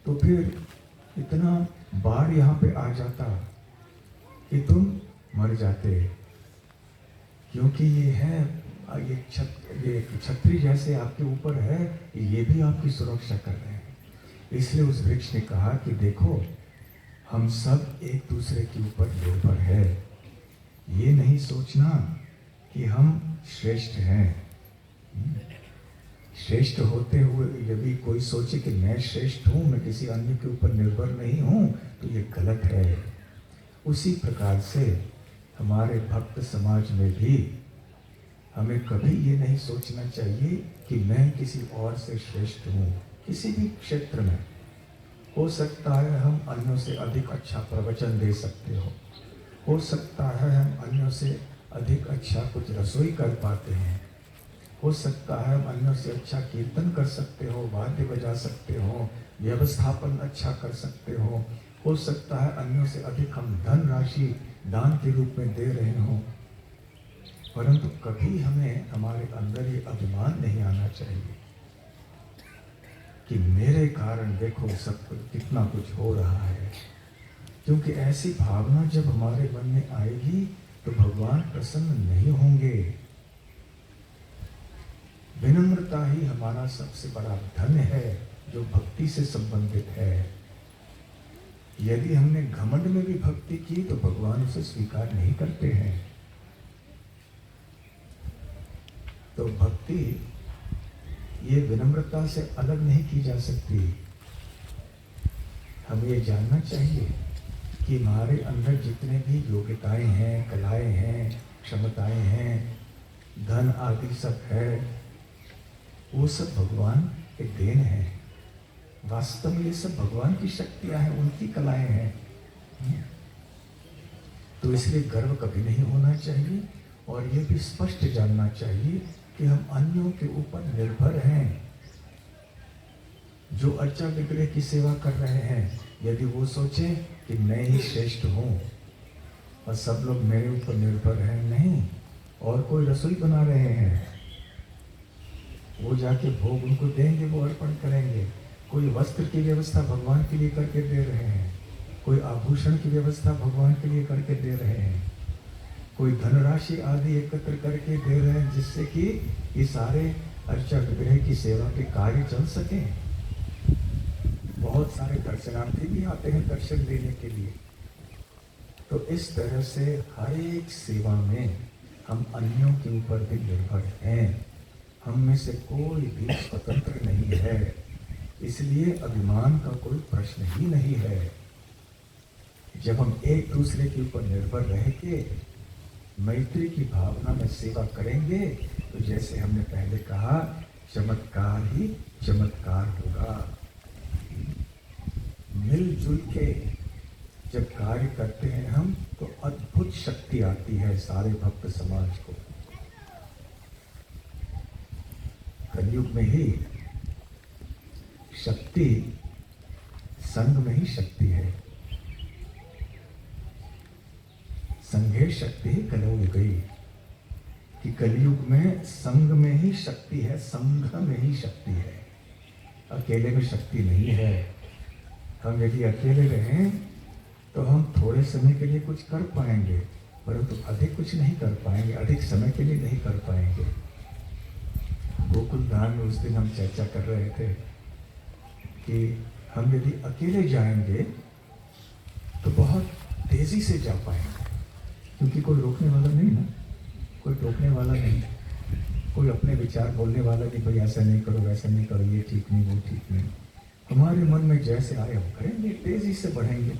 Speaker 1: तो फिर इतना बाढ़ यहाँ पे आ जाता कि तुम मर जाते। क्योंकि ये छतरी जैसे आपके ऊपर है, ये भी आपकी सुरक्षा कर रहे हैं। इसलिए उस वृक्ष ने कहा कि देखो, हम सब एक दूसरे के ऊपर निर्भर है। ये नहीं सोचना कि हम श्रेष्ठ हैं। श्रेष्ठ होते हुए यदि कोई सोचे कि मैं श्रेष्ठ हूँ, मैं किसी अन्य के ऊपर निर्भर नहीं हूँ, तो ये गलत है। उसी प्रकार से हमारे भक्त समाज में भी हमें कभी ये नहीं सोचना चाहिए कि मैं किसी और से श्रेष्ठ हूँ। किसी भी क्षेत्र में हो सकता है हम अन्यों से अधिक अच्छा प्रवचन दे सकते हो सकता है हम अन्यों से अधिक अच्छा कुछ रसोई कर पाते हैं, हो सकता है हम अन्यों से अच्छा कीर्तन कर सकते हो, वाद्य बजा सकते हो, व्यवस्थापन अच्छा कर सकते हो सकता है अन्यों से अधिक हम धन राशि दान के रूप में दे रहे हो। परंतु कभी हमें हमारे अंदर ये अभिमान नहीं आना चाहिए कि मेरे कारण देखो सब कुछ कितना कुछ हो रहा है। क्योंकि ऐसी भावना जब हमारे मन में आएगी तो भगवान प्रसन्न नहीं होंगे। विनम्रता ही हमारा सबसे बड़ा धन है जो भक्ति से संबंधित है। यदि हमने घमंड में भी भक्ति की तो भगवान उसे स्वीकार नहीं करते हैं। तो भक्ति ये विनम्रता से अलग नहीं की जा सकती। हमें ये जानना चाहिए कि हमारे अंदर जितने भी योग्यताएं हैं, कलाएं हैं, क्षमताएं हैं, धन आदि सब है, वो सब भगवान के देन है। वास्तव में ये सब भगवान की शक्तियां हैं, उनकी कलाएं हैं। तो इसलिए गर्व कभी नहीं होना चाहिए और ये भी स्पष्ट जानना चाहिए कि हम अन्यों के ऊपर निर्भर हैं। जो अर्चा विग्रह की सेवा कर रहे हैं, यदि वो सोचें कि मैं ही श्रेष्ठ हूँ और सब लोग मेरे ऊपर निर्भर हैं, नहीं, और कोई रसोई बना रहे हैं, वो जाके भोग उनको देंगे, वो अर्पण करेंगे। कोई वस्त्र की व्यवस्था भगवान के लिए करके दे रहे हैं, कोई आभूषण की व्यवस्था भगवान के लिए करके दे रहे हैं, कोई धनराशि आदि एकत्र करके दे रहे हैं, जिससे कि ये सारे अर्चा विग्रह की सेवा के कार्य चल सकें। बहुत सारे दर्शनार्थी भी आते हैं दर्शन देने के लिए। तो इस तरह से हर एक सेवा में हम अन्यों के ऊपर भी निर्भर हैं। हम में से कोई भी स्वतंत्र नहीं है, इसलिए अभिमान का कोई प्रश्न ही नहीं है। जब हम एक दूसरे के ऊपर निर्भर रह के मैत्री की भावना में सेवा करेंगे तो जैसे हमने पहले कहा, चमत्कार ही चमत्कार होगा। मिलजुल के जब कार्य करते हैं हम, तो अद्भुत शक्ति आती है सारे भक्त समाज को। कलयुग में ही शक्ति, संग में ही शक्ति है। संघे शक्ति कलौ गई कि कलयुग में संग में ही शक्ति है, संघ में ही शक्ति है, अकेले में शक्ति नहीं है। हम यदि अकेले रहें तो हम थोड़े समय के लिए कुछ कर पाएंगे, परंतु अधिक कुछ नहीं कर पाएंगे, अधिक समय के लिए नहीं कर पाएंगे। गोकुल धाम में उस दिन हम चर्चा कर रहे थे कि हम यदि अकेले जाएंगे तो बहुत तेजी से जा पाएंगे, क्योंकि कोई रोकने वाला नहीं ना, कोई टोकने वाला नहीं, कोई अपने विचार बोलने वाला कि भाई ऐसा नहीं करो, वैसा नहीं करो, ये ठीक नहीं, वो ठीक नहीं। हमारे मन में जैसे आए हम करेंगे, तेजी से बढ़ेंगे,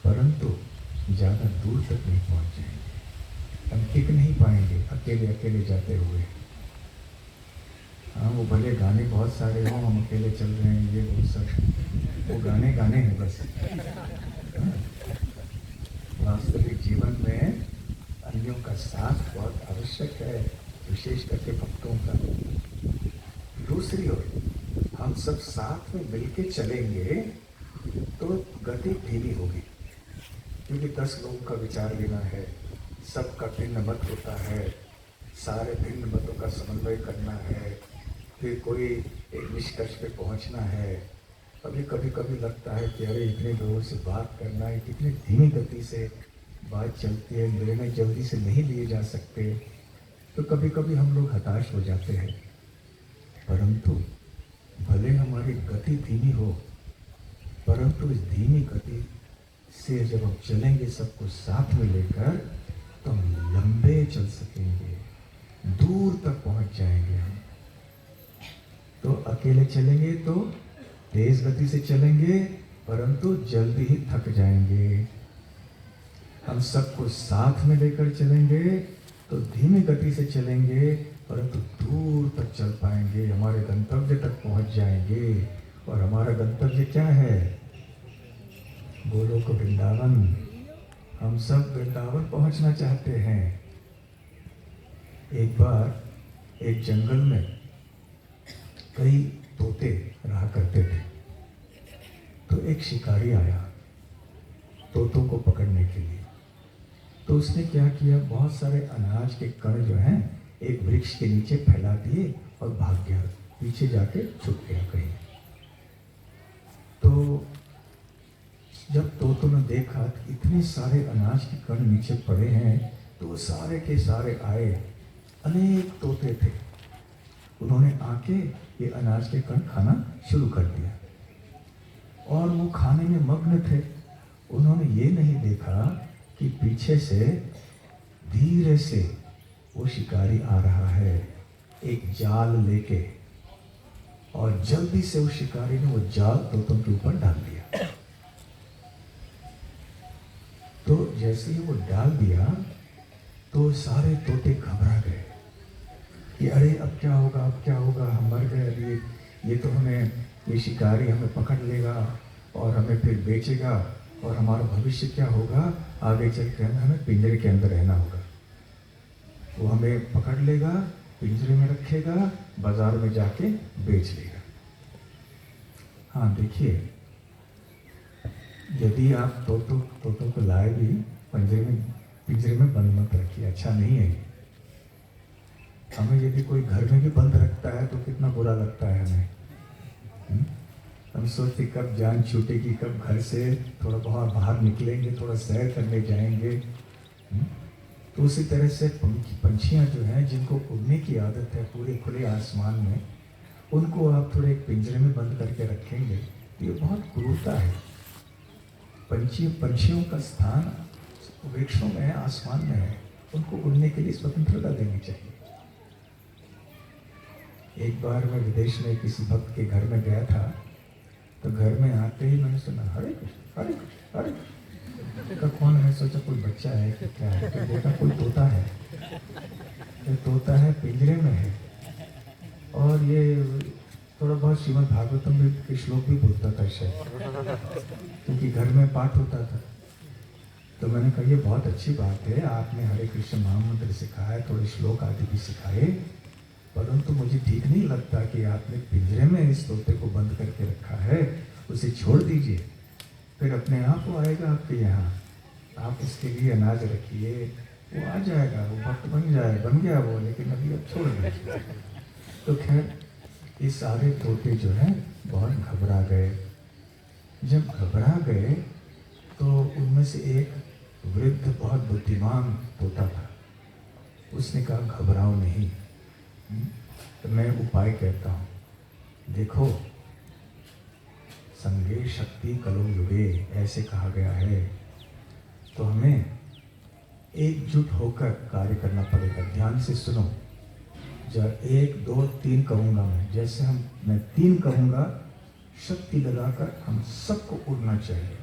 Speaker 1: परंतु ज्यादा दूर तक नहीं पहुंच जाएंगे, हम टिक नहीं पाएंगे अकेले अकेले जाते हुए। हाँ, वो भले गाने बहुत सारे हों, हम अकेले चल रहे हैं, ये वो सब, वो गाने गाने हैं बस। वास्तविक जीवन में अन्यों का साथ बहुत आवश्यक है, विशेष करके भक्तों का। दूसरी ओर हम सब साथ में मिलके चलेंगे तो गति धीमी होगी, क्योंकि 10 लोगों का विचार लेना है, सबका भिन्न मत होता है, सारे भिन्न मतों का समन्वय करना है, फिर कोई एक निष्कर्ष पे पहुंचना है। अभी कभी कभी लगता है कि अरे इतने लोगों से बात करना है, कितनी धीमी गति से बात चलती है, निर्णय जल्दी से नहीं लिए जा सकते, तो कभी कभी हम लोग हताश हो जाते हैं। परंतु भले हमारी गति धीमी हो, परंतु इस धीमी गति से जब हम चलेंगे सबको साथ में लेकर, तो हम लंबे चल सकेंगे, दूर तक पहुंच जाएंगे हम। तो अकेले चलेंगे तो तेज गति से चलेंगे, परंतु जल्दी ही थक जाएंगे। हम सबको साथ में लेकर चलेंगे तो धीमी गति से चलेंगे, परंतु दूर तक चल पाएंगे, हमारे गंतव्य तक पहुंच जाएंगे। और हमारा गंतव्य क्या है? गोलोक वृंदावन। हम सब वृंदावन पहुंचना चाहते हैं। एक बार एक जंगल में कई तोते रहा करते थे, तो एक शिकारी आया तोतों को पकड़ने के लिए। तो उसने क्या किया, बहुत सारे अनाज के कण जो हैं एक वृक्ष के नीचे फैला दिए और भाग गया, पीछे जाके छुप गया कहीं। तो जब तोतों ने देखा कि इतने सारे अनाज के कण नीचे पड़े हैं, तो वो सारे के सारे आए, अनेक तोते थे। उन्होंने आके ये अनाज के कण खाना शुरू कर दिया और वो खाने में मग्न थे। उन्होंने ये नहीं देखा कि पीछे से धीरे से वो शिकारी आ रहा है एक जाल लेके, और जल्दी से उस शिकारी ने वो जाल तोतों के ऊपर डाल दिया। तो जैसे ही वो डाल दिया तो सारे तोते घबरा गए कि अरे अब क्या होगा, अब क्या होगा, हम मर गए। अभी ये तो हमें, ये शिकारी हमें पकड़ लेगा और हमें फिर बेचेगा, और हमारा भविष्य क्या होगा, आगे चल के हमें पिंजरे के अंदर रहना होगा। वो हमें पकड़ लेगा, पिंजरे में रखेगा, बाजार में जाके बेच लेगा। हाँ देखिए, यदि आप तोतों को लाए भी पिंजरे में बंद मत रखिए, अच्छा नहीं है। हमें यदि कोई घर में भी बंद रखता है तो कितना बुरा लगता है हमें। हम सोचते कब जान छूटेगी, कब घर से थोड़ा बहुत बाहर निकलेंगे, थोड़ा सैर करने जाएंगे। तो उसी तरह से पंछियाँ जो हैं, जिनको उड़ने की आदत है पूरे खुले आसमान में, उनको आप थोड़े एक पिंजरे में बंद करके रखेंगे तो ये बहुत क्रूरता है। पंछियों का स्थान वृक्षों में है, आसमान में है, उनको उड़ने के लिए स्वतंत्रता देनी चाहिए। एक बार मैं विदेश में किसी भक्त के घर में गया था, तो घर में आते ही मैंने सुना हरे कृष्ण हरे कृष्ण हरे कृष्ण। का कौन है, सोचा कोई बच्चा है कि क्या है, तो देखा कोई तोता है। ये तोता है, पिंजरे में है, और ये थोड़ा बहुत श्रीमद् भागवतम में के श्लोक भी बोलता था शायद, क्योंकि घर में पाठ होता था। तो मैंने कहा ये बहुत अच्छी बात है, आपने हरे कृष्ण महामंत्र सिखाया, थोड़े श्लोक आदि भी सिखाए, परंतु मुझे ठीक नहीं लगता कि आपने पिंजरे में इस तोते को बंद करके रखा है, उसे छोड़ दीजिए, फिर अपने आप वो आएगा आपके यहाँ, आप उसके लिए अनाज रखिए, वो आ जाएगा, वो भक्त बन गया वो, लेकिन अभी अब छोड़ दीजिए। तो खैर ये सारे तोते जो हैं बहुत घबरा गए। जब घबरा गए तो उनमें से एक वृद्ध बहुत बुद्धिमान तोता था, उसने कहा घबराओ नहीं। तो मैं उपाय कहता हूँ, देखो संगे शक्ति कलो युगे ऐसे कहा गया है, तो हमें एकजुट होकर कार्य करना पड़ेगा। ध्यान से सुनो, जब 1 2 3 कहूँगा मैं, जैसे मैं 3 कहूँगा, शक्ति लगाकर हम सबको उड़ना चाहिए।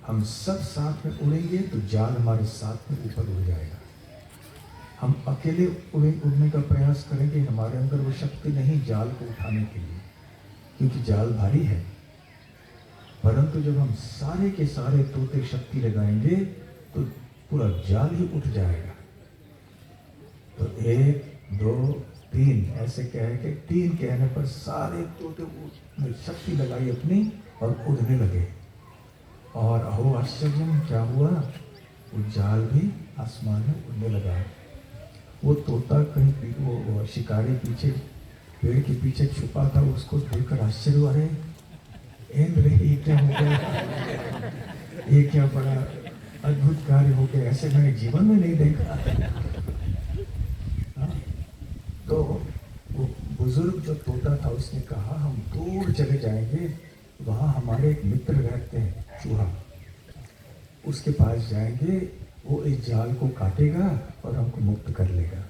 Speaker 1: हम सब साथ में उड़ेंगे तो जाल हमारे साथ में ऊपर उड़ जाएगा। हम अकेले उड़ने का प्रयास करेंगे, हमारे अंदर वो शक्ति नहीं जाल को उठाने के लिए, क्योंकि जाल भारी है। परंतु जब हम सारे के सारे तोते शक्ति लगाएंगे तो पूरा जाल ही उठ जाएगा। तो 1 2 3 ऐसे कह के 3 कहने पर सारे तोते शक्ति लगाई अपनी और उड़ने लगे। और अहो आश्चर्य, क्या हुआ, वो जाल भी आसमान में उड़ने लगा। वो तोता कहीं वो शिकारी पीछे पेड़ के पीछे छुपा था, उसको देखकर आश्चर्य हुआ, अरे ये क्या हो गया, ये क्या बड़ा अद्भुत कार्य हो गया, ऐसे मैंने जीवन में नहीं देखा। तो वो बुजुर्ग जो तोता था उसने कहा हम दूर चले जाएंगे, वहाँ हमारे एक मित्र रहते हैं चूहा, उसके पास जाएंगे, वो इस जाल को काटेगा और हमको मुक्त कर लेगा।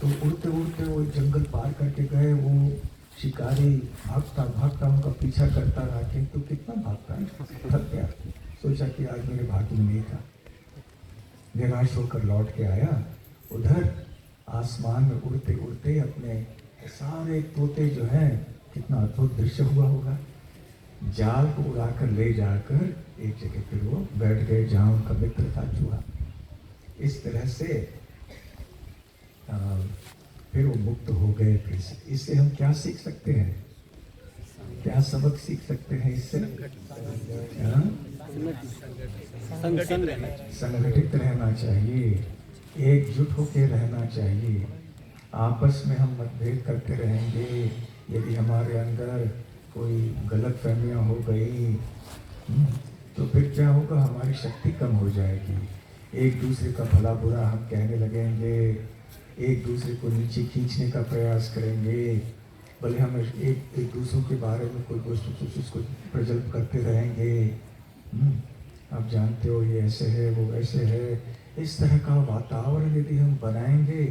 Speaker 1: तो उड़ते उड़ते वो जंगल पार करके गए। वो शिकारी भागता भागता उनका पीछा करता रहा, किंतु कितना भागता है, थक गया, सोचा कि आज मेरे भाग्य में नहीं था, निराश होकर लौट के आया। उधर आसमान में उड़ते उड़ते अपने सारे तोते जो हैं, कितना अद्भुत दृश्य हुआ होगा, जाल को उड़ाकर ले जाकर एक जगह पर वो बैठ गए जहाँ उनका मित्र था चूहा। इस तरह से फिर वो मुक्त हो गए। फिर से इससे हम क्या सीख सकते हैं, क्या सबक सीख सकते हैं इससे? संगठित रहना चाहिए, एकजुट होकर रहना चाहिए। आपस में हम मतभेद करते रहेंगे, यदि हमारे अंदर कोई गलत फहमियाँ हो गई तो फिर क्या होगा, हमारी शक्ति कम हो जाएगी। एक दूसरे का भला बुरा हम कहने लगेंगे, एक दूसरे को नीचे खींचने का प्रयास करेंगे, भले हम एक दूसरों के बारे में कोई उसको प्रजल्प करते रहेंगे। आप जानते हो ये ऐसे है, वो ऐसे है। इस तरह का वातावरण यदि हम बनाएंगे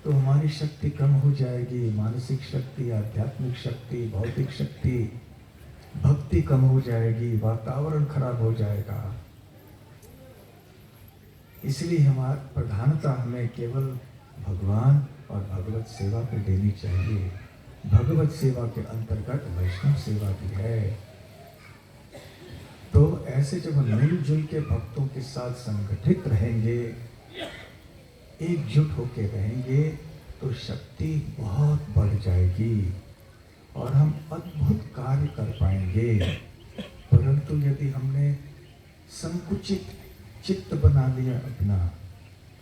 Speaker 1: तो हमारी शक्ति कम हो जाएगी, मानसिक शक्ति, आध्यात्मिक शक्ति, भौतिक शक्ति, भक्ति कम हो जाएगी, वातावरण खराब हो जाएगा। इसलिए हमारा प्रधानता हमें केवल भगवान और भगवत सेवा पे देनी चाहिए। भगवत सेवा के अंतर्गत वैष्णव सेवा भी है। तो ऐसे जब हम मिलजुल के भक्तों के साथ संगठित रहेंगे, एकजुट होके रहेंगे, तो शक्ति बहुत बढ़ जाएगी और हम अद्भुत कार्य कर पाएंगे। परंतु यदि हमने संकुचित चित्त बना लिया अपना,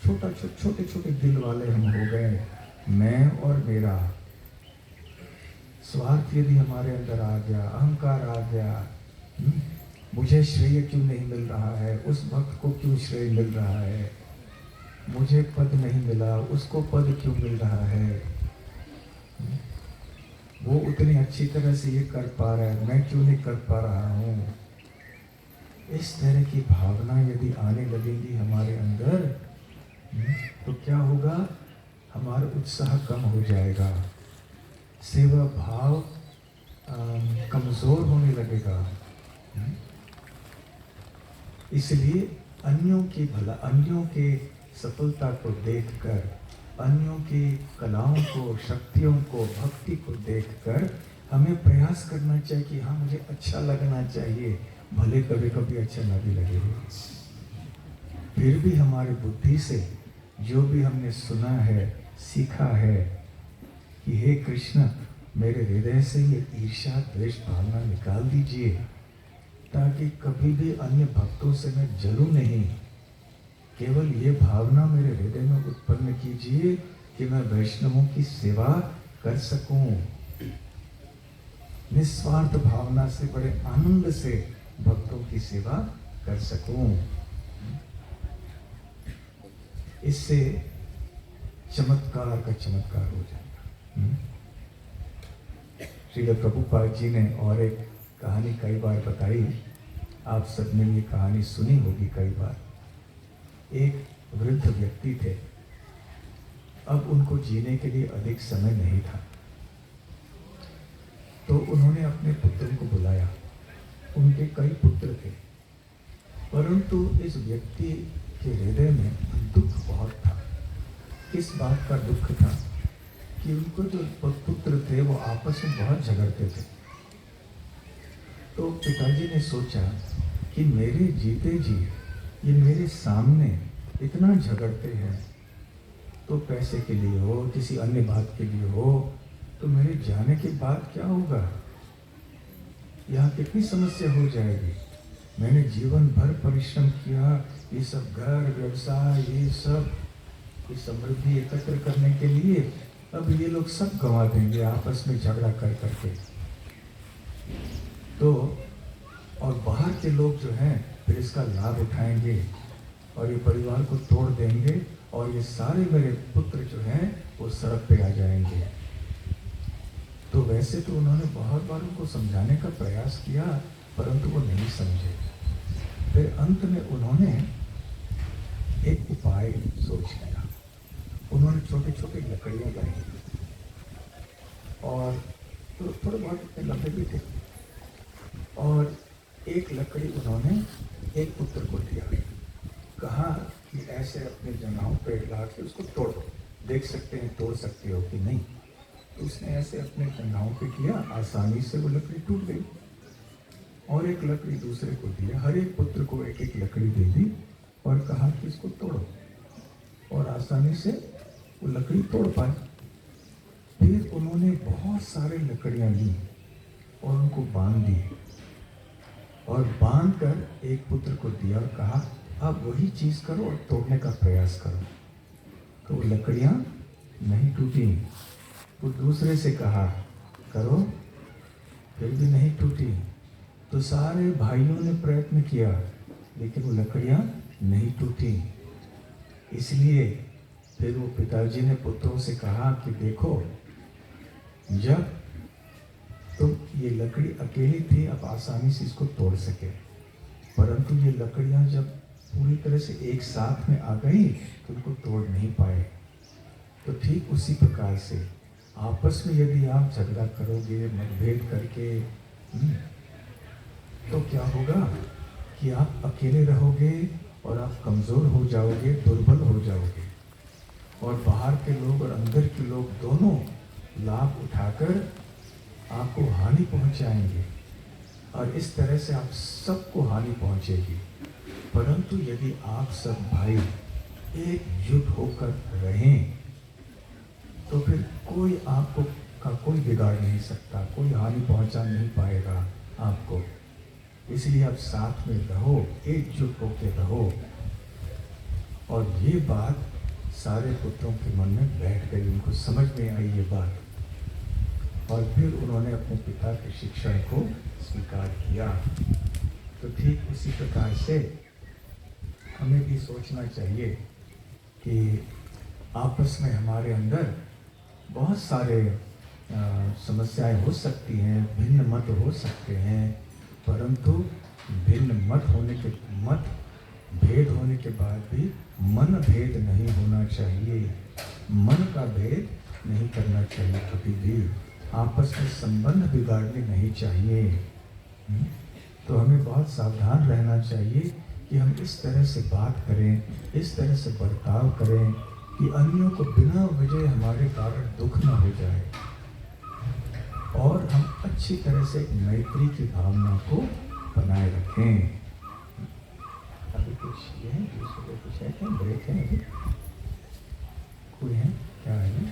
Speaker 1: छोटे छोटे दिल वाले हम हो गए, मैं और मेरा, स्वार्थ यदि हमारे अंदर आ गया, अहंकार आ गया, मुझे श्रेय क्यों नहीं मिल रहा है, उस भक्त को क्यों श्रेय मिल रहा है, मुझे पद नहीं मिला, उसको पद क्यों मिल रहा है, वो उतनी अच्छी तरह से ये कर पा रहा है, मैं क्यों नहीं कर पा रहा हूँ। इस तरह की भावना यदि आने लगेगी हमारे अंदर, तो क्या होगा, हमारा उत्साह कम हो जाएगा, सेवा भाव कमजोर होने लगेगा। इसलिए अन्यों के सफलता को देखकर, अन्यों की कलाओं को, शक्तियों को, भक्ति को देखकर हमें प्रयास करना चाहिए कि हाँ, मुझे अच्छा लगना चाहिए, भले कभी कभी अच्छा ना भी लगे, फिर भी हमारी बुद्धि से जो भी हमने सुना है, सीखा है कि हे कृष्ण, मेरे हृदय से ये ईर्ष्या द्वेष भावना निकाल दीजिए, ताकि कभी भी अन्य भक्तों से मैं जलूं नहीं। केवल ये भावना मेरे हृदय में उत्पन्न कीजिए कि मैं वैष्णवों की सेवा कर सकूं, निस्वार्थ भावना से, बड़े आनंद से भक्तों की सेवा कर सकूं। इससे चमत्कार का चमत्कार हो जाएगा। श्रील प्रभुपाद जी ने और एक कहानी कई बार बताई, आप सबने ये कहानी सुनी होगी कई बार। एक वृद्ध व्यक्ति थे, अब उनको जीने के लिए अधिक समय नहीं था, तो उन्होंने अपने पुत्रों को बुलाया। उनके कई पुत्र थे, परंतु इस व्यक्ति के हृदय में दुख बहुत था। किस बात का दुख था कि उनको जो पुत्र थे वो आपस में बहुत झगड़ते थे। तो पिताजी ने सोचा कि मेरे जीते जी ये मेरे सामने इतना झगड़ते हैं, तो पैसे के लिए हो, किसी अन्य बात के लिए हो, तो मेरे जाने के बाद क्या होगा, यहाँ कितनी समस्या हो जाएगी। मैंने जीवन भर परिश्रम किया, ये सब घर व्यवसाय, ये सब, ये समृद्धि एकत्र करने के लिए, अब ये लोग सब गंवा देंगे आपस में झगड़ा कर करके। तो और बाहर के लोग जो हैं फिर इसका लाभ उठाएंगे और ये परिवार को तोड़ देंगे, और ये सारे मेरे पुत्र जो हैं वो सड़क पे आ जाएंगे। तो वैसे तो उन्होंने बहुत बार उनको समझाने का प्रयास किया, परंतु वो नहीं समझे। फिर अंत में उन्होंने एक उपाय सोच लिया। उन्होंने छोटे छोटे लकड़ियाँ लाई और तो थोड़े बहुत इतने लंबे भी थे, और एक लकड़ी उन्होंने एक पुत्र को दिया, कहा कि ऐसे अपने जंघाओं पे ला के उसको तोड़ो, देख सकते हैं तोड़ सकते हो कि नहीं। तो उसने ऐसे अपने जंघाओं पे किया, आसानी से वो लकड़ी टूट गई। और एक लकड़ी दूसरे को दिया, हर एक पुत्र को एक एक लकड़ी दे दी और कहा कि इसको तोड़ो, और आसानी से वो लकड़ी तोड़ पाए। फिर उन्होंने बहुत सारे लकड़ियां ली और उनको बांध दी, और बांध कर एक पुत्र को दिया और कहा अब वही चीज करो और तोड़ने का प्रयास करो। तो वो लकड़ियां नहीं टूटी। तो दूसरे से कहा करो, फिर भी नहीं टूटी। तो सारे भाइयों ने प्रयत्न किया, लेकिन वो लकड़ियां नहीं टूटी। इसलिए फिर वो पिताजी ने पुत्रों से कहा कि देखो, जब तुम ये लकड़ी अकेली थी, अब आसानी से इसको तोड़ सके, परंतु ये लकड़ियां जब पूरी तरह से एक साथ में आ गई तो उनको तोड़ नहीं पाए। तो ठीक उसी प्रकार से आपस में यदि आप झगड़ा करोगे, मतभेद करके, तो क्या होगा कि आप अकेले रहोगे और आप कमज़ोर हो जाओगे, दुर्बल हो जाओगे, और बाहर के लोग और अंदर के लोग दोनों लाभ उठाकर आपको हानि पहुंचाएंगे, और इस तरह से आप सबको हानि पहुंचेगी। परंतु यदि आप सब भाई एकजुट होकर रहें, तो फिर कोई आपको का कोई बिगाड़ नहीं सकता, कोई हानि पहुंचा नहीं पाएगा आपको। इसलिए आप साथ में रहो, एकजुट होकर रहो। और ये बात सारे पुत्रों के मन में बैठ गई, उनको समझ में आई ये बात, और फिर उन्होंने अपने पिता के शिक्षण को स्वीकार किया। तो ठीक उसी प्रकार से हमें भी सोचना चाहिए कि आपस में हमारे अंदर बहुत सारे समस्याएं हो सकती हैं, भिन्न मत हो सकते हैं, परंतु भिन्न मत भेद होने के बाद भी मन भेद नहीं होना चाहिए। मन का भेद नहीं करना चाहिए, कभी भी आपस में संबंध बिगाड़ने नहीं चाहिए। तो हमें बहुत सावधान रहना चाहिए कि हम इस तरह से बात करें, इस तरह से बर्ताव करें कि अन्यों को बिना वजह हमारे कारण दुख न हो जाए, और हम अच्छी तरह से मैत्री की भावना को बनाए रखें। अभी कुछ ये है, दूसरे कुछ है क्या, ब्रेक है अभी कोई है क्या है?